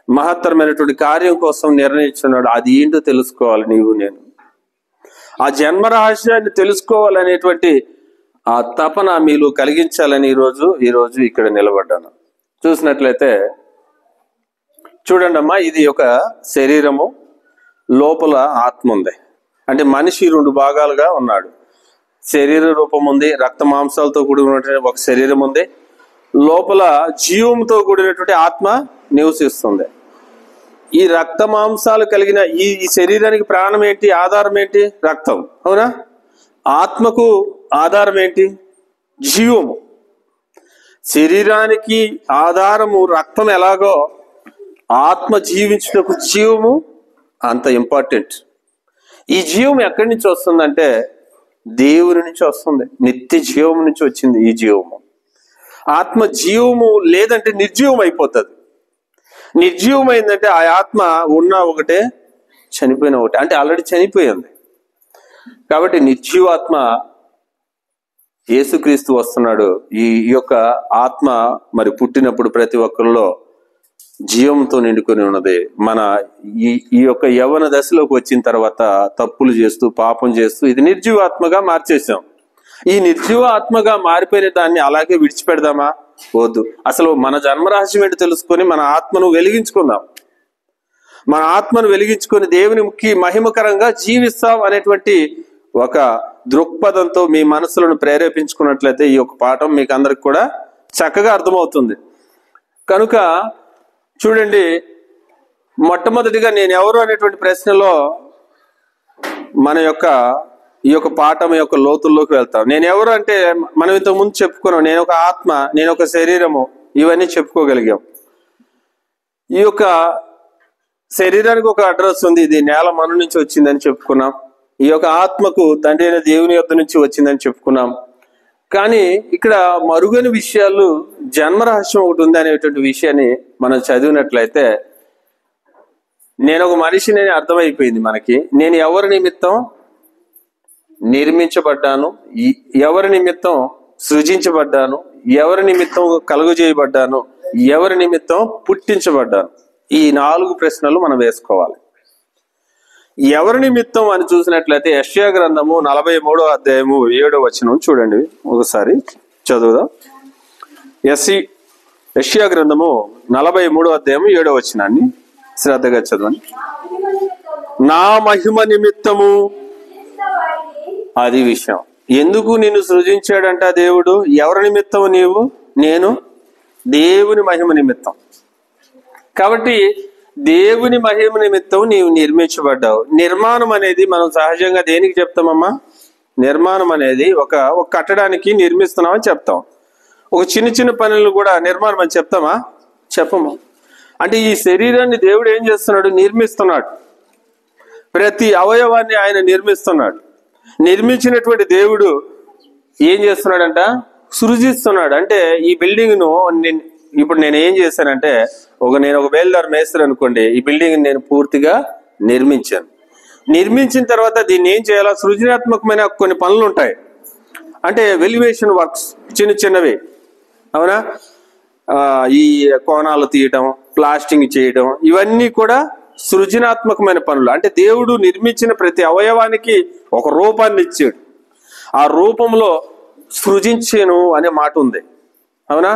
మహత్తరమైనటువంటి కార్యం కోసం నిర్ణయించున్నాడు. అది ఏంటో తెలుసుకోవాలి నీవు నేను. ఆ జన్మ రహస్యాన్ని తెలుసుకోవాలనేటువంటి ఆ తపన మీలో కలిగించాలని ఈరోజు ఇక్కడ నిలబడ్డాను. చూసినట్లయితే చూడండి అమ్మా, ఇది ఒక శరీరము, లోపల ఆత్మ ఉంది. అంటే మనిషి 2 భాగాలుగా ఉన్నాడు. శరీర రూపం ఉంది, రక్త మాంసాలతో కూడినటువంటి ఒక శరీరం ఉంది, లోపల జీవంతో కూడినటువంటి ఆత్మ నివసిస్తుంది. ఈ రక్త మాంసాలు కలిగిన ఈ శరీరానికి ప్రాణం ఏంటి, ఆధారం ఏంటి? రక్తం. అవునా? ఆత్మకు ఆధారం ఏంటి? జీవము. శరీరానికి ఆధారము రక్తం ఎలాగో ఆత్మ జీవించుటకు జీవము అంత ఇంపార్టెంట్. ఈ జీవం ఎక్కడి నుంచి వస్తుందంటే దేవుని నుంచి వస్తుంది. నిత్య జీవం నుంచి వచ్చింది ఈ జీవము. ఆత్మ జీవము లేదంటే నిర్జీవం అయిపోతుంది. నిర్జీవం అయిందంటే ఆ ఆత్మ ఉన్న ఒకటే, చనిపోయిన ఒకటే. అంటే ఆల్రెడీ చనిపోయింది. కాబట్టి నిర్జీవాత్మ యేసుక్రీస్తు వస్తున్నాడు. ఈ యొక్క ఆత్మ మరి పుట్టినప్పుడు ప్రతి ఒక్కరిలో జీవంతో నిండుకొని ఉన్నది. మన ఈ యొక్క యవ్వన దశలోకి వచ్చిన తర్వాత తప్పులు చేస్తూ పాపం చేస్తూ ఇది నిర్జీవాత్మగా మార్చేసాం. ఈ నిర్జీవ ఆత్మగా మారిపోయిన దాన్ని అలాగే విడిచిపెడదామా? వద్దు. అసలు మన జన్మరహస్యం ఏంటి తెలుసుకొని మన ఆత్మను వెలిగించుకుందాం. మన ఆత్మను వెలిగించుకొని దేవునికి మహిమకరంగా జీవిస్తాం అనేటువంటి ఒక దృక్పథంతో మీ మనసులను ప్రేరేపించుకున్నట్లయితే ఈ యొక్క పాఠం మీకు అందరికి కూడా చక్కగా అర్థమవుతుంది. కనుక చూడండి, మొట్టమొదటిగా నేను ఎవరు అనేటువంటి ప్రశ్నలో మన యొక్క ఈ యొక్క పాఠం యొక్క లోతుల్లోకి వెళ్తాం. నేను ఎవరు అంటే మనం ఇంతకు ముందు చెప్పుకున్నాం, నేను ఒక ఆత్మ, నేను ఒక శరీరము, ఇవన్నీ చెప్పుకోగలిగాం. ఈ యొక్క శరీరానికి ఒక అడ్రస్ ఉంది, ఇది నేల మన నుంచి వచ్చిందని చెప్పుకున్నాం. ఈ యొక్క ఆత్మకు తండ్రి అయిన దేవుని యొద్ద నుంచి వచ్చిందని చెప్పుకున్నాం. కానీ ఇక్కడ మరుగని విషయాలు, జన్మరహస్యం ఒకటి ఉంది అనేటువంటి విషయాన్ని మనం చదివినట్లయితే నేను ఒక మనిషిని అర్థమైపోయింది మనకి. నేను ఎవరి నిమిత్తం నిర్మించబడ్డాను, ఎవరి నిమిత్తం సృజించబడ్డాను, ఎవరి నిమిత్తం కలుగజేయబడ్డాను, ఎవరి నిమిత్తం పుట్టించబడ్డాను. ఈ 4 ప్రశ్నలు మనం వేసుకోవాలి. ఎవరి నిమిత్తం అని చూసినట్లయితే యెషయా గ్రంథము 43వ అధ్యాయము 7వ వచనం చూడండి, ఒకసారి చదువుదాం. యెషయా గ్రంథము 43వ అధ్యాయము 7వ వచనాన్ని శ్రద్ధగా చదవండి. నా మహిమ నిమిత్తము, అది విషయం. ఎందుకు నిన్ను సృజించాడంట దేవుడు? ఎవరి నిమిత్తం నీవు? నేను దేవుని మహిమ నిమిత్తం. కాబట్టి దేవుని మహిమ నిమిత్తం నీవు నిర్మించబడ్డావు. నిర్మాణం అనేది మనం సహజంగా దేనికి చెప్తామమ్మా? నిర్మాణం అనేది ఒక కట్టడానికి నిర్మిస్తున్నామని చెప్తాం. ఒక చిన్న పనులు కూడా నిర్మాణం అని చెప్తామా? చెప్పము. అంటే ఈ శరీరాన్ని దేవుడు ఏం చేస్తున్నాడు? నిర్మిస్తున్నాడు. ప్రతి అవయవాన్ని ఆయన నిర్మిస్తున్నాడు. నిర్మించినటువంటి దేవుడు ఏం చేస్తున్నాడంట? సృజిస్తున్నాడు. అంటే ఈ బిల్డింగ్ ను ఇప్పుడు నేను ఏం చేశానంటే, నేను ఒక బేల్దార్ మేస్త్రి అనుకోండి, ఈ బిల్డింగ్ నేను పూర్తిగా నిర్మించాను. నిర్మించిన తర్వాత దీన్ని ఏం చేయాలా? సృజనాత్మకమైన కొన్ని పనులు ఉంటాయి. అంటే వెలివేషన్ వర్క్స్, చిన్నవి. అవునా? ఈ కోణాలు తీయటం, ప్లాస్టింగ్ చేయడం, ఇవన్నీ కూడా సృజనాత్మకమైన పనులు. అంటే దేవుడు నిర్మించిన ప్రతి అవయవానికి ఒక రూపాన్ని ఇచ్చాడు. ఆ రూపంలో సృజించాను అనే మాట ఉంది. అవునా?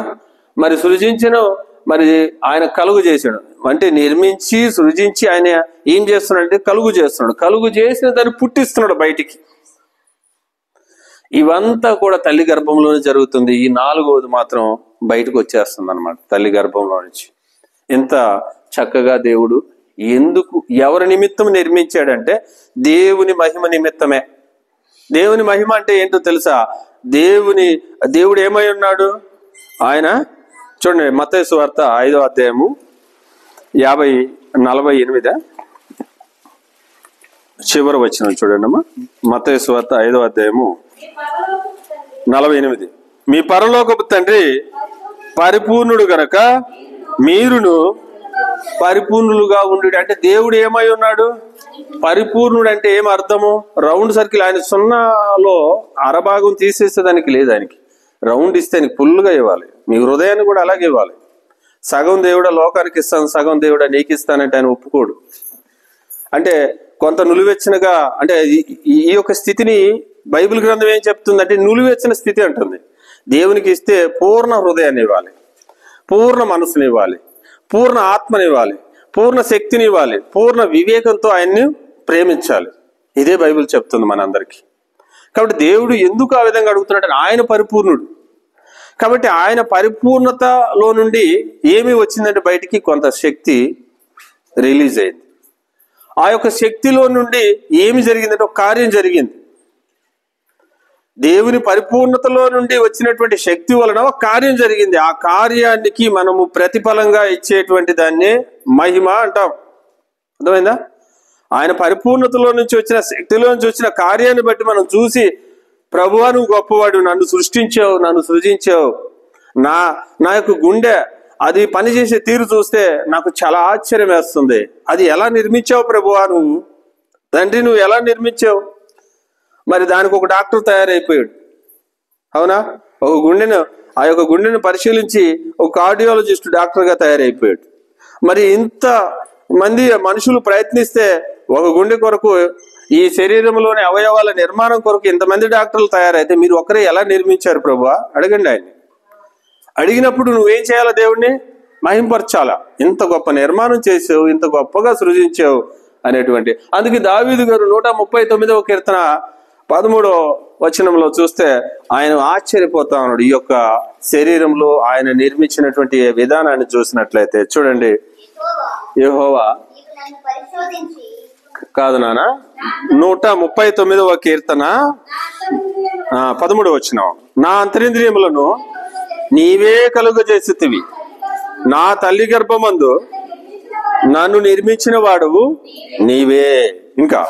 మరి సృజించను, మరి ఆయన కలుగు చేశాడు. అంటే నిర్మించి సృజించి ఆయన ఏం చేస్తున్నాడు అంటే కలుగు చేస్తున్నాడు. కలుగు చేసిన దాన్ని పుట్టిస్తున్నాడు బయటికి. ఇవంతా కూడా తల్లి గర్భంలోనే జరుగుతుంది. ఈ 4వది మాత్రం బయటకు వచ్చేస్తుంది అన్నమాట తల్లి గర్భంలో నుంచి. ఎంత చక్కగా దేవుడు ఎందుకు ఎవరి నిమిత్తం నిర్మించాడంటే దేవుని మహిమ నిమిత్తమే. దేవుని మహిమ అంటే ఏంటో తెలుసా? దేవుడు ఏమై ఉన్నాడు? ఆయన చూడండి, మత్తయి సువార్త 5వ అధ్యాయము 48 చివరి వచనం చూడండి అమ్మా. మత్తయి సువార్త 5వ అధ్యాయము 48. మీ పరలోకపు తండ్రి పరిపూర్ణుడు గనక మీరును పరిపూర్ణులుగా ఉండు. అంటే దేవుడు ఏమై ఉన్నాడు? పరిపూర్ణుడు. అంటే ఏం అర్థము? Round circle. ఆయన 0లో అరభాగం తీసేసేదానికి లేదు. ఆయనకి రౌండ్ ఇస్తే ఆయనకి ఫుల్గా ఇవ్వాలి. మీ హృదయాన్ని కూడా అలాగే ఇవ్వాలి. సగం దేవుడా లోకానికి ఇస్తాను, సగం దేవుడా నీకు ఇస్తానంటే ఆయన ఒప్పుకోడు. అంటే కొంత నులివెచ్చనగా, అంటే ఈ యొక్క స్థితిని బైబిల్ గ్రంథం ఏం చెప్తుందంటే నులివెచ్చని స్థితి అంటుంది. దేవునికి ఇస్తే పూర్ణ హృదయాన్ని ఇవ్వాలి, పూర్ణ మనసుని ఇవ్వాలి, పూర్ణ ఆత్మని ఇవ్వాలి, పూర్ణ శక్తిని ఇవ్వాలి, పూర్ణ వివేకంతో ఆయన్ని ప్రేమించాలి. ఇదే బైబిల్ చెప్తుంది మనందరికీ. కాబట్టి దేవుడు ఎందుకు ఆ విధంగా అడుగుతున్నాడంటే ఆయన పరిపూర్ణుడు. కాబట్టి ఆయన పరిపూర్ణతలో నుండి ఏమి వచ్చిందంటే బయటికి కొంత శక్తి రిలీజ్ అయింది. ఆ యొక్క శక్తిలో నుండి ఏమి జరిగిందంటే ఒక కార్యం జరిగింది. దేవుని పరిపూర్ణతలో నుండి వచ్చినటువంటి శక్తి వలన ఒక కార్యం జరిగింది. ఆ కార్యానికి మనము ప్రతిఫలంగా ఇచ్చేటువంటి దాన్నే మహిమ అంటాం. అర్థమైందా? ఆయన పరిపూర్ణతలో నుంచి వచ్చిన శక్తిలో నుంచి వచ్చిన కార్యాన్ని బట్టి మనం చూసి, ప్రభువా నువ్వు గొప్పవాడు, నన్ను సృష్టించావు, నన్ను సృజించావు, నా యొక్క గుండె అది పనిచేసే తీరు చూస్తే నాకు చాలా ఆశ్చర్యం వేస్తుంది. అది ఎలా నిర్మించావు ప్రభువా నువ్వు? తండ్రి నువ్వు ఎలా నిర్మించావు? మరి దానికి ఒక డాక్టర్ తయారైపోయాడు, అవునా? ఆ యొక్క గుండెను పరిశీలించి ఒక కార్డియాలజిస్ట్ డాక్టర్గా తయారైపోయాడు. మరి ఇంత మంది మనుషులు ప్రయత్నిస్తే ఒక గుండె కొరకు, ఈ శరీరంలోని అవయవాల నిర్మాణం కొరకు ఇంతమంది డాక్టర్లు తయారైతే మీరు ఒక్కరే ఎలా నిర్మించారు ప్రభువా? అడగండి ఆయన్ని. అడిగినప్పుడు నువ్వేం చేయాలా? దేవుణ్ణి మహింపరచాలా. ఇంత గొప్ప నిర్మాణం చేసావు, ఇంత గొప్పగా సృజించావు అనేటువంటి. అందుకే దావీదు గారు 139వ కీర్తన 13వ వచనంలో చూస్తే ఆయన ఆశ్చర్యపోతా ఉన్నాడు. ఈ యొక్క శరీరంలో ఆయన నిర్మించినటువంటి విధానాన్ని చూసినట్లయితే చూడండి. యెహోవా కాదు నాన్న, 139వ కీర్తన 13వ వచనం, నా అంతరింద్రియములను నీవే కలుగజేసితివి, నా తల్లి గర్భమందు నన్ను నిర్మించిన వాడువు నీవే. ఇంకా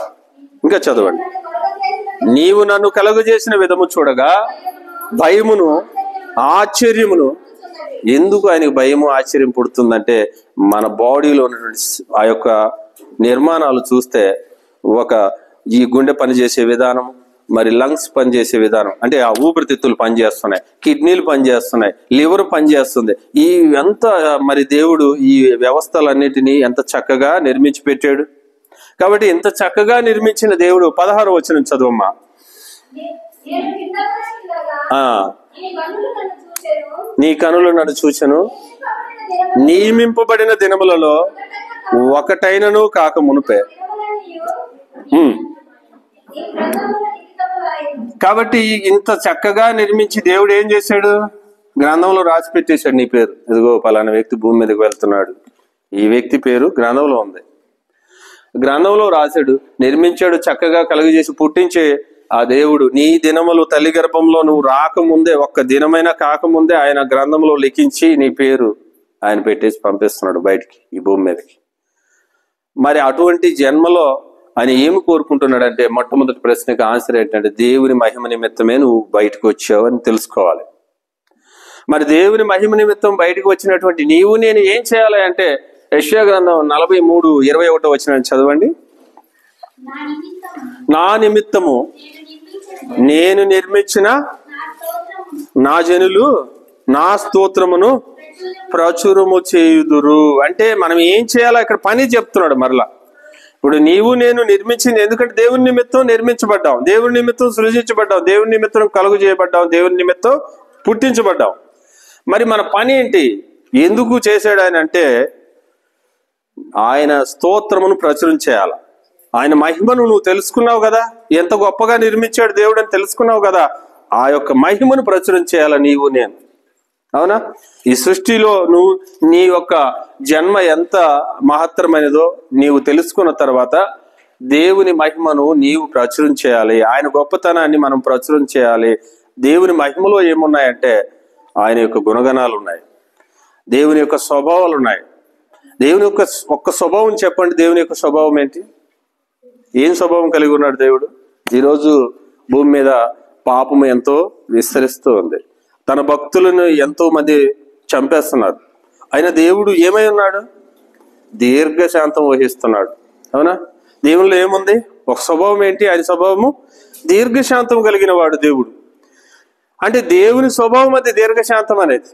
చదవండి. నీవు నన్ను కలుగజేసిన విధము చూడగా భయమును ఆశ్చర్యమును. ఎందుకు ఆయనకు భయము ఆశ్చర్యం పుడుతుందంటే మన బాడీలో ఉన్నటువంటి ఆ యొక్క నిర్మాణాలు చూస్తే, ఈ గుండె పనిచేసే విధానం, మరి లంగ్స్ పనిచేసే విధానం, అంటే ఆ ఊపిరితిత్తులు పనిచేస్తున్నాయి, కిడ్నీలు పనిచేస్తున్నాయి, లివర్ పనిచేస్తుంది. ఈ ఎంత మరి దేవుడు ఈ వ్యవస్థలన్నిటినీ ఎంత చక్కగా నిర్మించి పెట్టాడు. కాబట్టి ఇంత చక్కగా నిర్మించిన దేవుడు 16వ వచనం చదువమ్మా. నీ కనులు నన్ను చూచెను, నియమింపబడిన దినములలో ఒకటైనను కాక మునుపే. కాబట్టి ఇంత చక్కగా నిర్మించి దేవుడు ఏం చేశాడు? గ్రంథంలో రాసి పెట్టేశాడు నీ పేరు. ఇదిగో పలానా వ్యక్తి భూమి మీదకి వెళ్తున్నాడు, ఈ వ్యక్తి పేరు గ్రంథంలో ఉంది. గ్రంథంలో రాశాడు, నిర్మించాడు, చక్కగా కలుగజేసి పుట్టించే ఆ దేవుడు నీ దినములు తల్లి గర్భంలో నువ్వు రాకముందే, ఒక్క దినమైనా కాకముందే ఆయన గ్రంథంలో లిఖించి నీ పేరు ఆయన పెట్టేసి పంపిస్తున్నాడు బయటికి, ఈ భూమి మీదకి. మరి అటువంటి జన్మలో ఆయన ఏమి కోరుకుంటున్నాడంటే, మొట్టమొదటి ప్రశ్నకి ఆన్సర్ ఏంటంటే దేవుని మహిమ నిమిత్తమే నువ్వు బయటకు వచ్చావు అని తెలుసుకోవాలి. మరి దేవుని మహిమ నిమిత్తం బయటకు వచ్చినటువంటి నీవు నేను ఏం చేయాలి అంటే, యెషయా గ్రంథం 43:21 వచనం చదవండి. నా నిమిత్తము నేను నిర్మించిన నా జనులు నా స్తోత్రమును ప్రచురము చేయుదురు. అంటే మనం ఏం చేయాలో ఇక్కడ పని చెప్తున్నాడు. మరలా ఇప్పుడు నీవు నేను నిర్మించింది ఎందుకంటే దేవుని నిమిత్తం నిర్మించబడ్డాం, దేవుని నిమిత్తం సృజించబడ్డాం, దేవుని నిమిత్తం కలుగు చేయబడ్డాం, దేవుని నిమిత్తం పుట్టించబడ్డాం. మరి మన పని ఏంటి? ఎందుకు చేశాడు ఆయన అంటే, ఆయన స్తోత్రమును ప్రచురం చేయాలి. ఆయన మహిమను నువ్వు తెలుసుకున్నావు కదా, ఎంత గొప్పగా నిర్మించాడు దేవుడు అని తెలుసుకున్నావు కదా, ఆ యొక్క మహిమను ప్రచురం చేయాల నీవు నేను. అవునా? ఈ సృష్టిలో నువ్వు నీ యొక్క జన్మ ఎంత మహత్తరమైనదో నీవు తెలుసుకున్న తర్వాత దేవుని మహిమను నీవు ప్రచురం చేయాలి. ఆయన గొప్పతనాన్ని మనం ప్రచురం చేయాలి. దేవుని మహిమలో ఏమున్నాయంటే ఆయన యొక్క గుణగణాలు ఉన్నాయి, దేవుని యొక్క స్వభావాలు ఉన్నాయి. దేవుని యొక్క ఒక్క స్వభావం చెప్పండి. దేవుని యొక్క స్వభావం ఏంటి? ఏం స్వభావం కలిగి ఉన్నాడు దేవుడు? ఈరోజు భూమి మీద పాపము ఎంతో విస్తరిస్తూ ఉంది, తన భక్తులను ఎంతో మంది చంపేస్తున్నారు. అయినా దేవుడు ఏమై ఉన్నాడు? దీర్ఘశాంతం వహిస్తున్నాడు. అవునా? దేవునిలో ఏముంది? ఒక స్వభావం ఏంటి? ఆయన స్వభావము దీర్ఘశాంతం కలిగిన వాడు దేవుడు. అంటే దేవుని స్వభావం అది దీర్ఘశాంతం అనేది.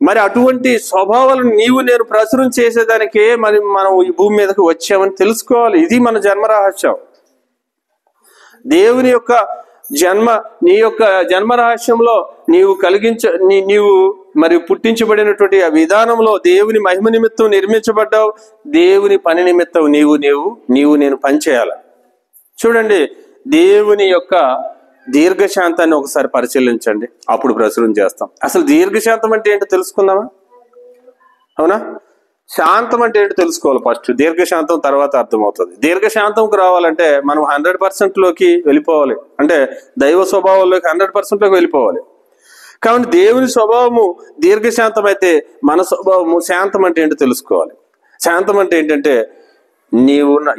మరి అటువంటి స్వభావాలను నీవు నేను ప్రచురం చేసేదానికే మరి మనం ఈ భూమి మీదకి వచ్చామని తెలుసుకోవాలి. ఇది మన జన్మ రహస్యం. దేవుని యొక్క నీ యొక్క జన్మ రహస్యంలో నీవు నీవు మరి పుట్టించబడినటువంటి ఆ విధానంలో దేవుని మహిమ నిమిత్తం నిర్మించబడ్డావు. దేవుని పని నిమిత్తం నేను పనిచేయాలి. చూడండి, దేవుని యొక్క దీర్ఘశాంతాన్ని ఒకసారి పరిశీలించండి, అప్పుడు ప్రచురం చేస్తాం. అసలు దీర్ఘశాంతం అంటే ఏంటో తెలుసుకుందామా? అవునా? శాంతం అంటే ఏంటో తెలుసుకోవాలి ఫస్ట్, దీర్ఘశాంతం తర్వాత అర్థమవుతుంది. దీర్ఘశాంతంకు రావాలంటే మనం 100%లోకి వెళ్ళిపోవాలి, అంటే దైవ స్వభావంలోకి 100%లోకి వెళ్ళిపోవాలి. కాబట్టి దేవుని స్వభావము దీర్ఘశాంతం అయితే మన స్వభావము శాంతం అంటే ఏంటో తెలుసుకోవాలి. శాంతం అంటే ఏంటంటే,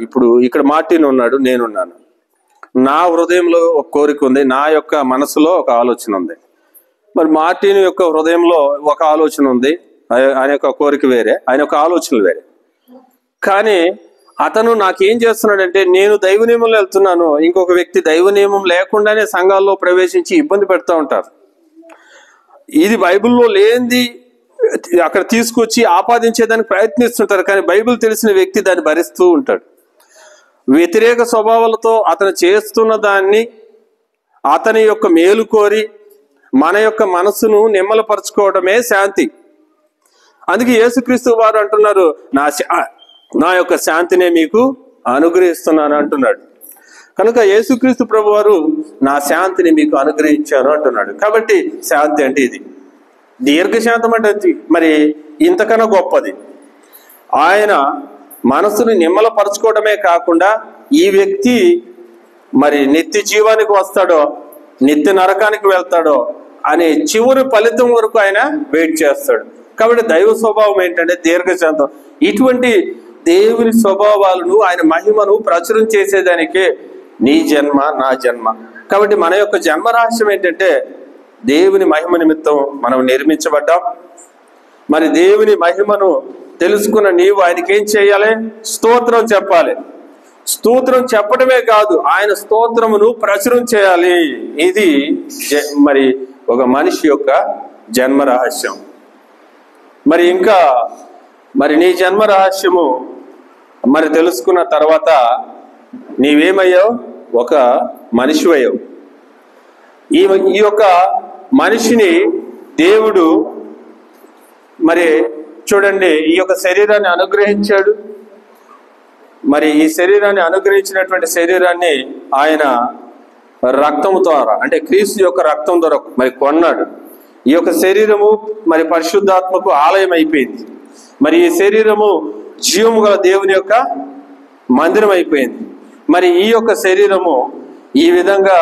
ఇప్పుడు ఇక్కడ మార్టిన్ ఉన్నాడు, నేనున్నాను. నా హృదయంలో ఒక కోరిక ఉంది, నా యొక్క మనసులో ఒక ఆలోచన ఉంది. మరి మార్టిన్ యొక్క హృదయంలో ఒక ఆలోచన ఉంది, ఆయన యొక్క కోరిక వేరే, ఆయన యొక్క ఆలోచనలు వేరే. కానీ అతను నాకేం చేస్తున్నాడంటే, నేను దైవ నియమంలో వెళ్తున్నాను, ఇంకొక వ్యక్తి దైవ నియమం లేకుండానే సంఘాల్లో ప్రవేశించి ఇబ్బంది పెడతా ఉంటారు. ఇది బైబిల్లో లేనిది అక్కడ తీసుకొచ్చి ఆపాదించేదానికి ప్రయత్నిస్తుంటారు. కానీ బైబిల్ తెలిసిన వ్యక్తి దాన్ని భరిస్తూ ఉంటాడు. వ్యతిరేక స్వభావాలతో అతను చేస్తున్న దాన్ని అతని యొక్క మేలు కోరి మన యొక్క మనసును నిమ్మలపరచుకోవడమే శాంతి. అందుకే యేసుక్రీస్తు వారు అంటున్నారు, నా యొక్క శాంతినే మీకు అనుగ్రహిస్తున్నాను అంటున్నాడు. కనుక యేసుక్రీస్తు ప్రభు వారు నా శాంతిని మీకు అనుగ్రహించాను అంటున్నాడు. కాబట్టి శాంతి అంటే ఇది. దీర్ఘశాంతం అంటే మరి ఇంతకన్నా గొప్పది. ఆయన మనసుని నిమ్మలపరచుకోవడమే కాకుండా ఈ వ్యక్తి మరి నిత్య జీవానికి వస్తాడో నిత్య నరకానికి వెళ్తాడో అనే చివరి ఫలితం వరకు ఆయన వెయిట్ చేస్తాడు. కాబట్టి దైవ స్వభావం ఏంటంటే దీర్ఘశాంతం. ఇటువంటి దేవుని స్వభావాలను, ఆయన మహిమను ప్రచురం చేసేదానికే నీ జన్మ, నా జన్మ. కాబట్టి మన యొక్క జన్మ రహస్యం ఏంటంటే, దేవుని మహిమ నిమిత్తం మనం నిర్మించబడ్డాం. మరి దేవుని మహిమను తెలుసుకున్న నీవు ఆయనకి ఏం చేయాలి? స్తోత్రం చెప్పాలి. స్తోత్రం చెప్పడమే కాదు, ఆయన స్తోత్రమును ప్రచురం చేయాలి. ఇది మరి ఒక మనిషి యొక్క జన్మ రహస్యం. మరి ఇంకా మరి నీ జన్మ రహస్యము మరి తెలుసుకున్న తర్వాత నీవేమయ్యావు? ఒక మనిషివయ్యావు. ఈ యొక్క మనిషిని దేవుడు మరి చూడండి, ఈ యొక్క శరీరాన్ని అనుగ్రహించాడు. మరి ఈ శరీరాన్ని అనుగ్రహించినటువంటి శరీరాన్ని ఆయన రక్తం ద్వారా, అంటే క్రీస్తు యొక్క రక్తం ద్వారా మరి కొన్నాడు. ఈ యొక్క శరీరము మరి పరిశుద్ధాత్మకు ఆలయం అయిపోయింది. మరి ఈ శరీరము జీవము గల దేవుని యొక్క మందిరం అయిపోయింది. మరి ఈ యొక్క శరీరము ఈ విధంగా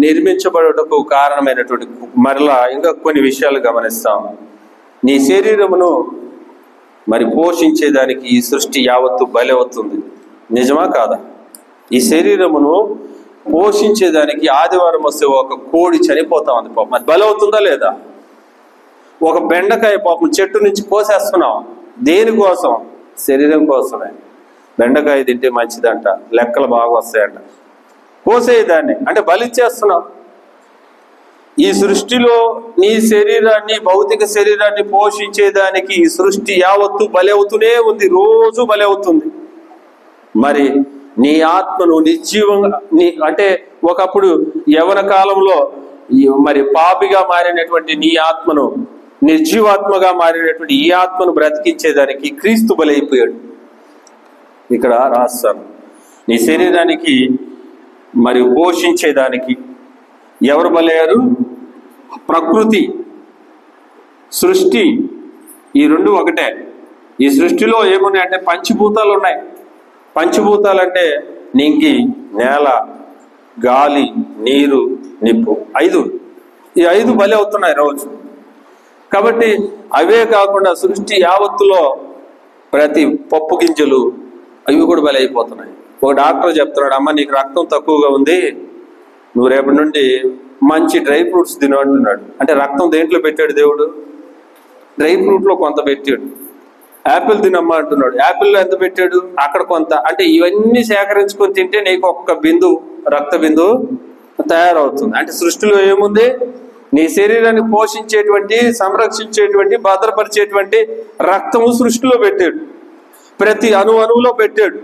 నిర్మించబడుటకు కారణమైనటువంటి మరలా ఇంకా కొన్ని విషయాలు గమనిస్తాం. నీ శరీరమును మరి పోషించేదానికి ఈ సృష్టి యావత్తు బలవుతుంది. నిజమా కాదా? ఈ శరీరమును పోషించేదానికి ఆదివారం వస్తే ఒక కోడి చనిపోతా ఉంది పాపం, అది బలవుతుందా లేదా? ఒక బెండకాయ పాపం చెట్టు నుంచి కోసేస్తున్నాం. దేనికోసం? శరీరం కోసమే. బెండకాయ తింటే మంచిదంట, లెక్కలు బాగా వస్తాయంట, కోసేదాన్ని అంటే బలిచ్చేస్తున్నాం. ఈ సృష్టిలో నీ శరీరాన్ని, భౌతిక శరీరాన్ని పోషించేదానికి ఈ సృష్టి యావత్తు బలవుతూనే ఉంది, రోజు బలవుతుంది. మరి నీ ఆత్మను నిర్జీవంగా అంటే ఒకప్పుడు యవన కాలంలో మరి పాపిగా మారినటువంటి నీ ఆత్మను నిర్జీవాత్మగా మారినటువంటి ఈ ఆత్మను బ్రతికించేదానికి క్రీస్తు బలైపోయాడు. ఇక్కడ రాస్తాను, నీ శరీరానికి మరి పోషించేదానికి ఎవరు బలయ్యారు? ప్రకృతి, సృష్టి, ఈ రెండు ఒకటే. ఈ సృష్టిలో ఏమున్నాయంటే పంచభూతాలు ఉన్నాయి. పంచభూతాలు అంటే నింగి, నేల, గాలి, నీరు, నిప్పు, 5. ఈ 5 బలి అవుతున్నాయి రోజు. కాబట్టి అవే కాకుండా సృష్టి యావత్తులో ప్రతి పప్పు గింజలు అవి కూడా బలి అయిపోతున్నాయి. ఒక డాక్టర్ చెప్తున్నాడు, అమ్మ నీకు రక్తం తక్కువగా ఉంది, నువ్వు రేపటి నుండి మంచి డ్రై ఫ్రూట్స్ తిను అంటున్నాడు. అంటే రక్తం దేంట్లో పెట్టాడు దేవుడు? డ్రై ఫ్రూట్లో కొంత పెట్టాడు. యాపిల్ తినమ్మా అంటున్నాడు, యాపిల్లో ఎంత పెట్టాడు? అక్కడ కొంత. అంటే ఇవన్నీ సేకరించుకొని తింటే నీకు ఒక్క బిందువు, రక్త బిందువు తయారవుతుంది. అంటే సృష్టిలో ఏముంది? నీ శరీరాన్ని పోషించేటువంటి, సంరక్షించేటువంటి, భద్రపరిచేటువంటి రక్తము సృష్టిలో పెట్టాడు. ప్రతి అణువులో పెట్టాడు.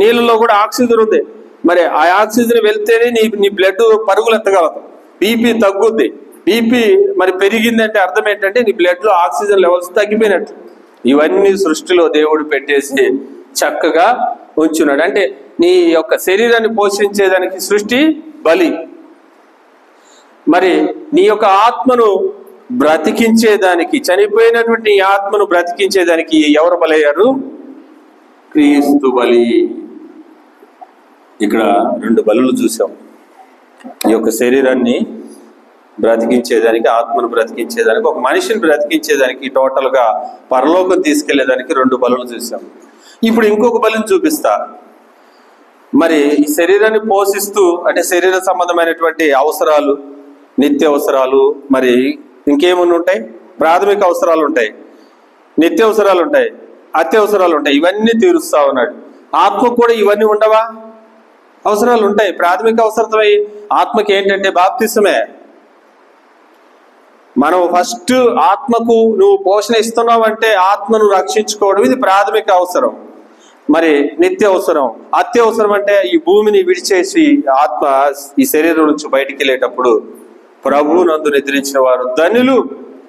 నీళ్ళలో కూడా ఆక్సిజన్ ఉంది. మరి ఆ ఆక్సిజన్ వెళ్తేనే నీ బ్లడ్ పరుగులు ఎత్తగలదు. బీపీ తగ్గుద్ది. బీపీ మరి పెరిగిందంటే అర్థం ఏంటంటే నీ బ్లడ్ లో ఆక్సిజన్ లెవెల్స్ తగ్గిపోయినట్టు. ఇవన్నీ సృష్టిలో దేవుడు పెట్టేసి చక్కగా ఉంచున్నాడు. అంటే నీ యొక్క శరీరాన్ని పోషించేదానికి సృష్టి బలి, మరి నీ యొక్క ఆత్మను బ్రతికించేదానికి, చనిపోయినటువంటి నీ ఆత్మను బ్రతికించేదానికి ఎవరు బలయ్యారు? క్రీస్తు బలి. ఇక్కడ 2 బలులు చూసాం. ఈ యొక్క శరీరాన్ని బ్రతికించేదానికి, ఆత్మను బ్రతికించేదానికి, ఒక మనిషిని బ్రతికించేదానికి, టోటల్ గా పరలోకం తీసుకెళ్లేదానికి 2 బలులు చూసాం. ఇప్పుడు ఇంకొక బలిని చూపిస్తా. మరి ఈ శరీరాన్ని పోషిస్తూ, అంటే శరీర సంబంధమైనటువంటి అవసరాలు, నిత్య అవసరాలు, మరి ఇంకేమన్నా ఉంటాయి, ప్రాథమిక అవసరాలు ఉంటాయి, నిత్య అవసరాలు ఉంటాయి, అత్యవసరాలు ఉంటాయి. ఇవన్నీ తీరుస్తా ఉన్నాడు. ఆత్మకు కూడా ఇవన్నీ ఉండవా? అవసరాలు ఉంటాయి. ప్రాథమిక అవసరమై ఆత్మకి ఏంటంటే బాప్తిసమే. మనం ఫస్ట్ ఆత్మకు నువ్వు పోషణ ఇస్తున్నావంటే ఆత్మను రక్షించుకోవడం ఇది ప్రాథమిక అవసరం. మరి నిత్య అవసరం, అత్యవసరం అంటే ఈ భూమిని విడిచేసి ఆత్మ ఈ శరీరం నుంచి బయటికి వెళ్ళేటప్పుడు ప్రభు నందు నిద్రించిన వారు ధన్యులు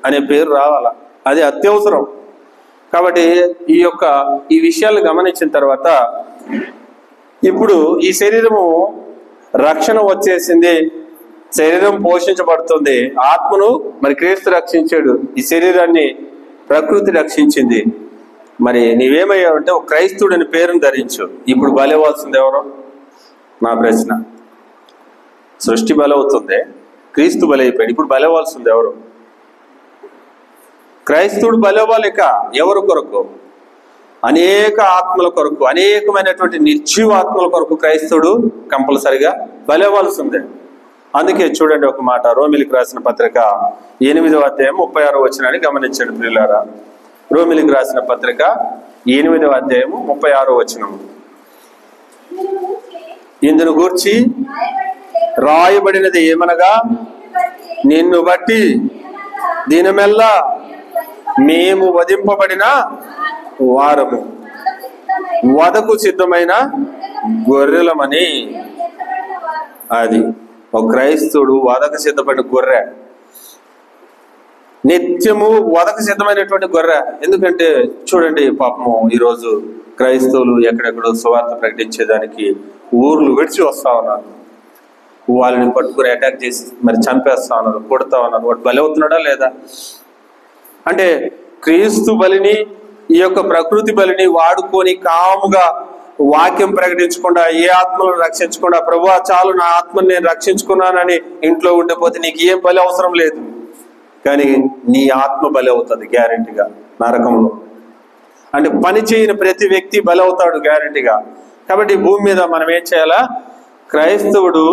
అనే పేరు రావాలా, అది అత్యవసరం. కాబట్టి ఈ విషయాలు గమనించిన తర్వాత ఇప్పుడు ఈ శరీరము రక్షణ వచ్చేసింది, శరీరం పోషించబడుతుంది, ఆత్మను మరి క్రీస్తు రక్షించాడు, ఈ శరీరాన్ని ప్రకృతి రక్షించింది. మరి నీవేమయ్యావంటే ఒక క్రైస్తవుడు అని పేరును ధరించు. ఇప్పుడు బలవ్వాల్సింది ఎవరు? నా ప్రశ్న. సృష్టి బలవుతుంది, క్రీస్తు బలైపోయాడు, ఇప్పుడు బలవ్వాల్సింది ఎవరు? క్రైస్తవుడు బలవ్వాలిక ఎవరు కొరకు? అనేక ఆత్మల కొరకు, అనేకమైనటువంటి నిర్జీవ ఆత్మల కొరకు క్రైస్తవుడు కంపల్సరిగా బలవ్వాల్సిందే. అందుకే చూడండి ఒక మాట, రోమిలికి రాసిన పత్రిక 8వ అధ్యాయం 36వ వచనాన్ని గమనించండి ప్రియులారా. రోమిలికి రాసిన పత్రిక 8వ అధ్యాయం 36వ వచనం. ఇందును గూర్చి రాయబడినది ఏమనగా, నిన్ను బట్టి దినమెల్లా మేము వధింపబడిన వారము, వధకు సిద్ధమైన గొర్రెలమని. అది ఒక క్రైస్తవుడు వధకు సిద్ధపడిన గొర్రె, నిత్యము వధకు సిద్ధమైనటువంటి గొర్రె. ఎందుకంటే చూడండి పాపము ఈరోజు క్రైస్తవులు ఎక్కడెక్కడో సువార్త ప్రకటించేదానికి ఊర్లు విడిచి వస్తా ఉన్నారు, వాళ్ళని పట్టుకుని అటాక్ చేసి మరి చంపేస్తా ఉన్నారు, కొడతా ఉన్నారు. వాడు బలి అవుతున్నాడా లేదా? అంటే క్రీస్తు బలిని, ఈ యొక్క ప్రకృతి బలిని వాడుకొని కాముగా వాక్యం ప్రకటించకుండా, ఏ ఆత్మలను రక్షించకుండా, ప్రభువా చాలు నా ఆత్మని నేను రక్షించుకున్నానని ఇంట్లో ఉండిపోతే నీకు ఏం బలి అవసరం లేదు. కానీ నీ ఆత్మ బలి అవుతుంది గ్యారెంటీగా నరకంలో. అంటే పని చేయని ప్రతి వ్యక్తి బలి అవుతాడు గ్యారెంటీగా. కాబట్టి భూమి మీద మనం ఏం చేయాలా? క్రైస్తవుడు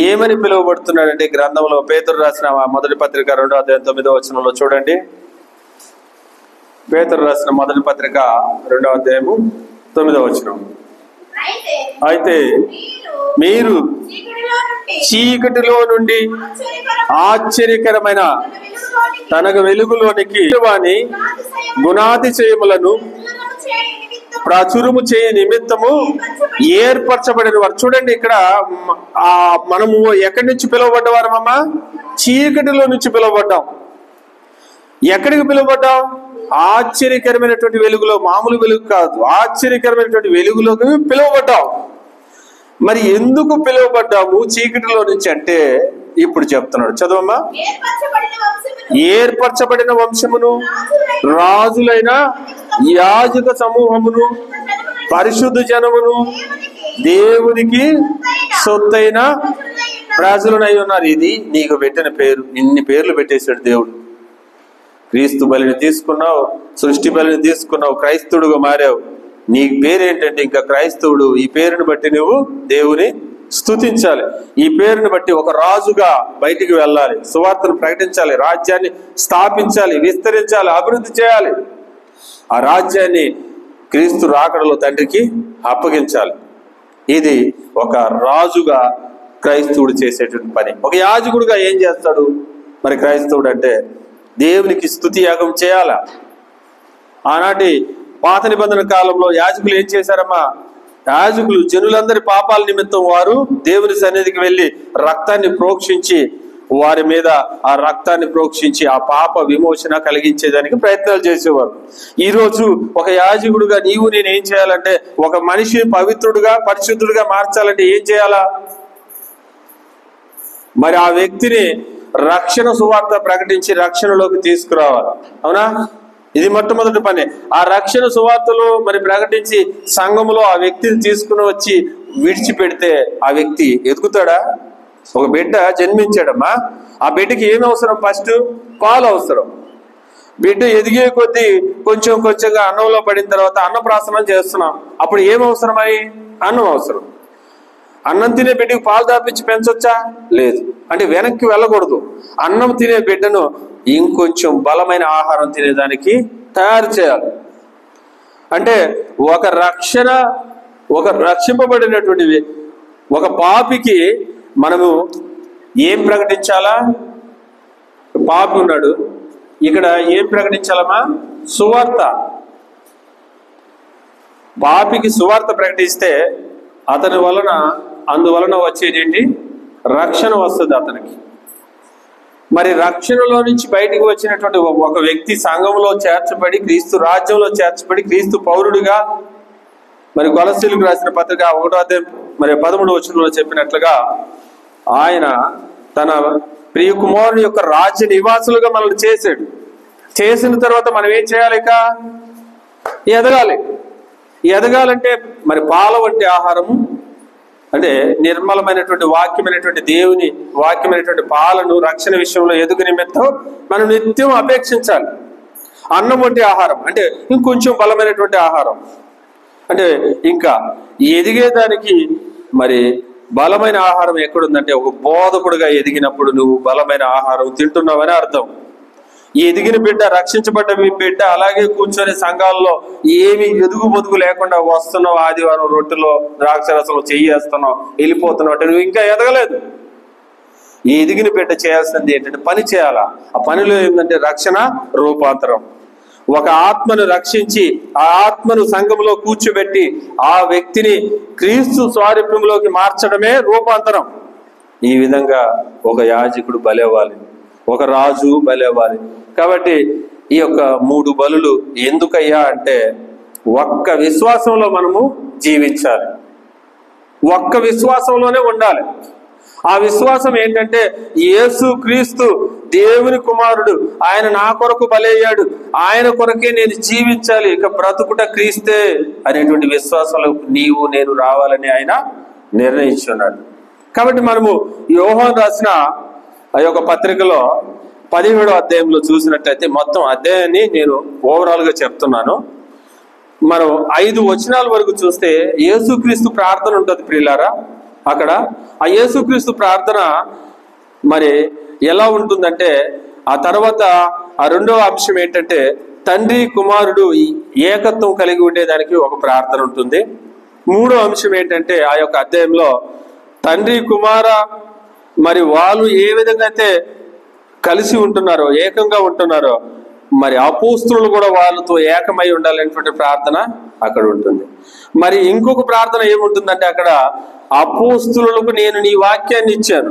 ఏమని పిలువబడుతున్నాడంటే గ్రంథంలో పేతురు రాసిన మొదటి పత్రిక 2వ అధ్యాయం 9వ వచనంలో చూడండి. పేతురు రాసిన మొదటి పత్రిక 2వ అధ్యాయము 9వ వచనం. అయితే మీరు చీకటిలో నుండి ఆశ్చర్యకరమైన తనకు వెలుగులోనికి వాని గుణాతిశయములను ప్రచురము చేయ నిమిత్తము ఏర్పరచబడిన వారు. చూడండి ఇక్కడ మనము ఎక్కడి నుంచి పిలువబడ్డవారమ్మా? చీకటిలో నుంచి పిలువబడ్డాం. ఎక్కడికి పిలువబడ్డాం? ఆశ్చర్యకరమైనటువంటి వెలుగులో, మామూలు వెలుగు కాదు, ఆశ్చర్యకరమైనటువంటి వెలుగులోకి పిలువబడ్డాం. మరి ఎందుకు పిలువబడ్డాము చీకటిలో నుంచి అంటే ఇప్పుడు చెప్తున్నాడు, చదవమ్మా. ఏర్పరచబడిన వంశమును, రాజులైన యాజక సమూహమును, పరిశుద్ధ జనమును, దేవునికి సొత్తైన ప్రజలనై ఉన్నారు. ఇది నీకు పెట్టిన పేరు. ఇన్ని పేర్లు పెట్టేశాడు దేవుడు. క్రీస్తు బలిని తీసుకున్నావు, సృష్టి బలిని తీసుకున్నావు, క్రైస్తవుడుగా మారావు. నీ పేరేంటంటే ఇంకా క్రైస్తవుడు. ఈ పేరుని బట్టి నువ్వు దేవుని స్తుతించాలి. ఈ పేరుని బట్టి ఒక రాజుగా బయటికి వెళ్ళాలి, సువార్తను ప్రకటించాలి, రాజ్యాన్ని స్థాపించాలి, విస్తరించాలి, అభివృద్ధి చేయాలి. ఆ రాజ్యాన్ని క్రీస్తు రాకడలో తండ్రికి అప్పగించాలి. ఇది ఒక రాజుగా క్రైస్తవుడు చేసేటువంటి పని. ఒక యాజకుడుగా ఏం చేస్తాడు మరి క్రైస్తవుడు అంటే? దేవునికి స్తుతి యాగం చేయాల. ఆనాటి పాత నిబంధన కాలంలో యాజకులు ఏం చేశారమ్మా? యాజకులు జనులందరి పాపాల నిమిత్తం వారు దేవుని సన్నిధికి వెళ్ళి రక్తాన్ని ప్రోక్షించి వారి మీద ఆ రక్తాన్ని ప్రోక్షించి ఆ పాప విమోచన కలిగించేదానికి ప్రయత్నాలు చేసేవారు. ఈరోజు ఒక యాజకుడుగా నీవు నేను ఏం చేయాలంటే, ఒక మనిషిని పవిత్రుడుగా పరిశుద్ధుడుగా మార్చాలంటే ఏం చేయాలా? మరి ఆ వ్యక్తిని రక్షణ సువార్త ప్రకటించి రక్షణలోకి తీసుకురావాలి. అవునా? ఇది మొట్టమొదటి పని. ఆ రక్షణ సువార్తలో మరి ప్రకటించి సంఘములో ఆ వ్యక్తిని తీసుకుని వచ్చి విడిచిపెడితే ఆ వ్యక్తి ఎదుగుతాడా? ఒక బిడ్డ జన్మించాడమ్మా, ఆ బిడ్డకి ఏమి అవసరం? ఫస్ట్ పాలు అవసరం. బిడ్డ ఎదిగే కొద్దీ కొంచెం కొంచెంగా అన్నంలో పడిన తర్వాత అన్నప్రాసనం చేస్తున్నాం. అప్పుడు ఏం అవసరమై? అన్నం అవసరం. అన్నం తినే బిడ్డకి పాలు తాపించి పెంచొచ్చా? లేదు. అంటే వెనక్కి వెళ్ళకూడదు. అన్నం తినే బిడ్డను ఇంకొంచెం బలమైన ఆహారం తినేదానికి తయారు చేయాలి. అంటే ఒక రక్షింపబడినటువంటి ఒక పాపికి మనము ఏం ప్రకటించాలా? పాపి ఉన్నాడు, ఇక్కడ ఏం ప్రకటించాలమ్మా? సువార్త. పాపికి సువార్త ప్రకటిస్తే అందువలన వచ్చేది ఏంటి? రక్షణ వస్తుంది అతనికి. మరి రక్షణలో నుంచి బయటికి వచ్చినటువంటి ఒక వ్యక్తి సంఘంలో చేర్చబడి, క్రీస్తు రాజ్యంలో చేర్చబడి, క్రీస్తు పౌరుడిగా, మరి కొలస్సీలకు రాసిన పత్రిక 1వ అధ్యాయం మరి 13వ వచనంలో చెప్పినట్లుగా ఆయన తన ప్రియ కుమారుని యొక్క రాజ్య నివాసులుగా మనల్ని చేశాడు. చేసిన తర్వాత మనం ఏం చేయాలి? ఇక ఎదగాలంటే మరి పాల వంటి ఆహారము, అంటే నిర్మలమైనటువంటి వాక్యమైనటువంటి దేవుని వాక్యమైనటువంటి పాలను రక్షణ విషయంలో ఎదుగు నిమిత్తం మనం నిత్యం అపేక్షించాలి. అన్నం వంటి ఆహారం అంటే ఇంకొంచెం బలమైనటువంటి ఆహారం. అంటే ఇంకా ఎదిగేదానికి మరి బలమైన ఆహారం ఎక్కడుందంటే, ఒక బోధకుడుగా ఎదిగినప్పుడు నువ్వు బలమైన ఆహారం తింటున్నావని అర్థం. ఈ ఎదిగిన బిడ్డ, రక్షించబడ్డ మీ బిడ్డ అలాగే కూర్చొని సంఘాల్లో ఏమి ఎదుగు బొదుగు లేకుండా వస్తున్నావు, ఆదివారం రొట్టెలో ద్రాక్షరసంలో చెయ్యేస్తున్నావు, వెళ్ళిపోతున్నావు అంటే నువ్వు ఇంకా ఎదగలేదు. ఈ ఎదిగిన బిడ్డ చేయాల్సింది ఏంటంటే పని చేయాలా. ఆ పనిలో ఏంటంటే రక్షణ, రూపాంతరం. ఒక ఆత్మను రక్షించి ఆ ఆత్మను సంఘంలో కూర్చోబెట్టి ఆ వ్యక్తిని క్రీస్తు స్వారూప్యంలోకి మార్చడమే రూపాంతరం. ఈ విధంగా ఒక యాజకుడు బలవ్వాలి, ఒక రాజు బలవ్వాలి. కాబట్టి ఈ యొక్క 3 బలులు ఎందుకయ్యా అంటే, ఒక్క విశ్వాసంలో మనము జీవించాలి, ఒక్క విశ్వాసంలోనే ఉండాలి. ఆ విశ్వాసం ఏంటంటే, యేసు క్రీస్తు దేవుని కుమారుడు, ఆయన నా కొరకు బలయ్యాడు, ఆయన కొరకే నేను జీవించాలి, ఇక బ్రతుకుట క్రీస్తే అనేటువంటి విశ్వాసంలో నీవు నేను రావాలని ఆయన నిర్ణయించున్నాడు. కాబట్టి మనము యోహాను రాసిన ఆ యొక్క పత్రికలో 17వ అధ్యాయంలో చూసినట్లయితే, మొత్తం అధ్యాయాన్ని నేను ఓవరాల్ గా చెప్తున్నాను. మనం 5 వచనాల వరకు చూస్తే యేసుక్రీస్తు ప్రార్థన ఉంటుంది ప్రియులారా. అక్కడ ఆ యేసుక్రీస్తు ప్రార్థన మరి ఎలా ఉంటుందంటే, ఆ తర్వాత ఆ 2వ అంశం ఏంటంటే, తండ్రి కుమారుడు ఏకత్వం కలిగి ఉండేదానికి ఒక ప్రార్థన ఉంటుంది. 3వ అంశం ఏంటంటే, ఆ యొక్క అధ్యాయంలో తండ్రి కుమార మరి వాళ్ళు ఏ విధంగా అయితే కలిసి ఉంటున్నారో, ఏకంగా ఉంటున్నారో, మరి అపోస్తులు కూడా వాళ్ళతో ఏకమై ఉండాలనేటువంటి ప్రార్థన అక్కడ ఉంటుంది. మరి ఇంకొక ప్రార్థన ఏముంటుందంటే, అక్కడ అపోస్తులకు నేను నీ వాక్యాన్ని ఇచ్చాను,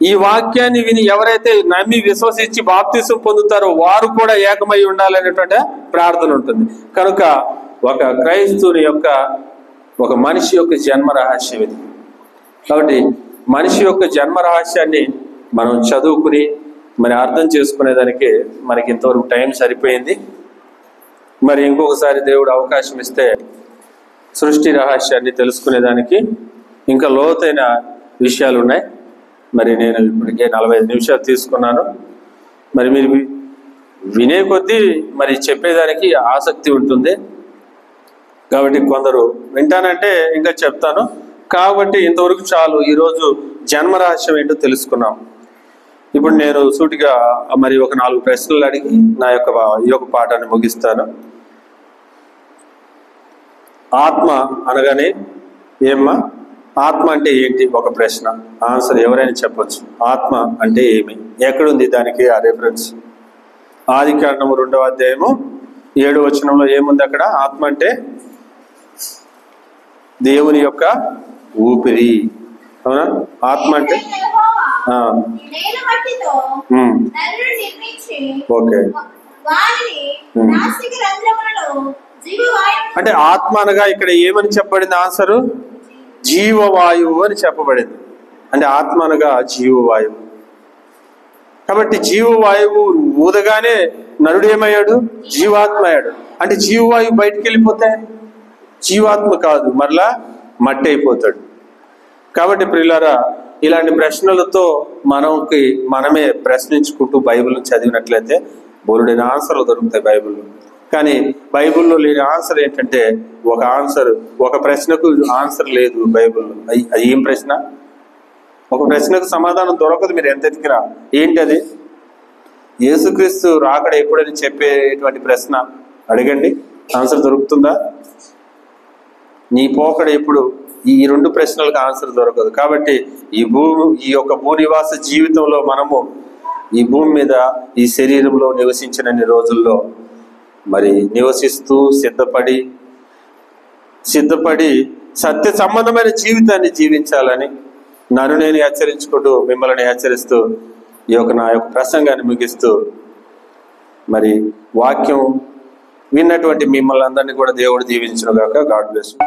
ఈ వాక్యాన్ని విని ఎవరైతే నమ్మి విశ్వసించి బాప్తిసం పొందుతారో వారు కూడా ఏకమై ఉండాలనేటువంటి ప్రార్థన ఉంటుంది. కనుక ఒక క్రైస్తవుని యొక్క, ఒక మనిషి యొక్క జన్మ రహస్యం ఇది. కాబట్టి మనిషి యొక్క జన్మ రహస్యాన్ని మనం చదువుకుని మరి అర్థం చేసుకునేదానికి మనకి ఇంతవరకు టైం సరిపోయింది. మరి ఇంకొకసారి దేవుడు అవకాశం ఇస్తే సృష్టి రహస్యాన్ని తెలుసుకునేదానికి ఇంకా లోతైన విషయాలు ఉన్నాయి. మరి నేను ఇప్పటికే 45 నిమిషాలు తీసుకున్నాను. మరి మీరు వినే కొద్దీ మరి చెప్పేదానికి ఆసక్తి ఉంటుంది. కాబట్టి కొందరు వింటానంటే ఇంకా చెప్తాను. కాబట్టి ఇంతవరకు చాలు. ఈరోజు జన్మ రహస్యం ఏంటో తెలుసుకున్నాం. ఇప్పుడు నేను సూటిగా మరి ఒక 4 ప్రశ్నలు అడిగి ఈ యొక్క పాఠాన్ని ముగిస్తాను. ఆత్మ అనగానే ఏమ్మా? ఆత్మ అంటే ఏంటి? ఒక ప్రశ్న. ఆన్సర్ ఎవరైనా చెప్పొచ్చు. ఆత్మ అంటే ఏమి? ఎక్కడుంది దానికి ఆ రెఫరెన్స్? ఆదికాండము 2వ అధ్యాయము 7వ వచనంలో ఏముంది అక్కడ? ఆత్మ అంటే దేవుని యొక్క ఊపిరి. అవునా? ఆత్మ అంటే ఓకే. అంటే ఆత్మ అనగా ఇక్కడ ఏమని చెప్పబడింది? ఆన్సరు జీవవాయువు అని చెప్పబడింది. అంటే ఆత్మ అనగా జీవవాయువు. కాబట్టి జీవవాయువు ఊదగానే నరుడు ఏమయ్యాడు? జీవాత్మ అయ్యాడు. అంటే జీవవాయువు బయటికి వెళ్ళిపోతే జీవాత్మ కాదు, మరలా మట్టి అయిపోతాడు. కాబట్టి ప్రియులారా, ఇలాంటి ప్రశ్నలతో మనమే ప్రశ్నించుకుంటూ బైబిల్ చదివినట్లయితే బోలుడైన ఆన్సర్లు దొరుకుతాయి బైబిల్లో. కానీ బైబిల్లో లేని ఆన్సర్ ఏంటంటే ఒక ప్రశ్నకు ఆన్సర్ లేదు బైబిల్లో. అది ఏం ప్రశ్న? ఒక ప్రశ్నకు సమాధానం దొరకదు, మీరు ఎంత ఎతికినా. ఏంటది? యేసుక్రీస్తు రాకడ ఎప్పుడని చెప్పేటువంటి ప్రశ్న అడగండి, ఆన్సర్ దొరుకుతుందా? నీ పోకడ ఎప్పుడు? ఈ రెండు ప్రశ్నలకు ఆన్సర్ దొరకదు. కాబట్టి ఈ యొక్క భూనివాస జీవితంలో మనము ఈ భూమి మీద ఈ శరీరంలో నివసించినన్ని రోజుల్లో మరి నివసిస్తూ సిద్ధపడి సత్య సంబంధమైన జీవితాన్ని జీవించాలని నేను హెచ్చరించుకుంటూ మిమ్మల్ని హెచ్చరిస్తూ నా యొక్క ప్రసంగాన్ని ముగిస్తూ, మరి వాక్యం విన్నటువంటి మిమ్మల్ని అందరినీ కూడా దేవుడు దీవించును గాక. God bless you.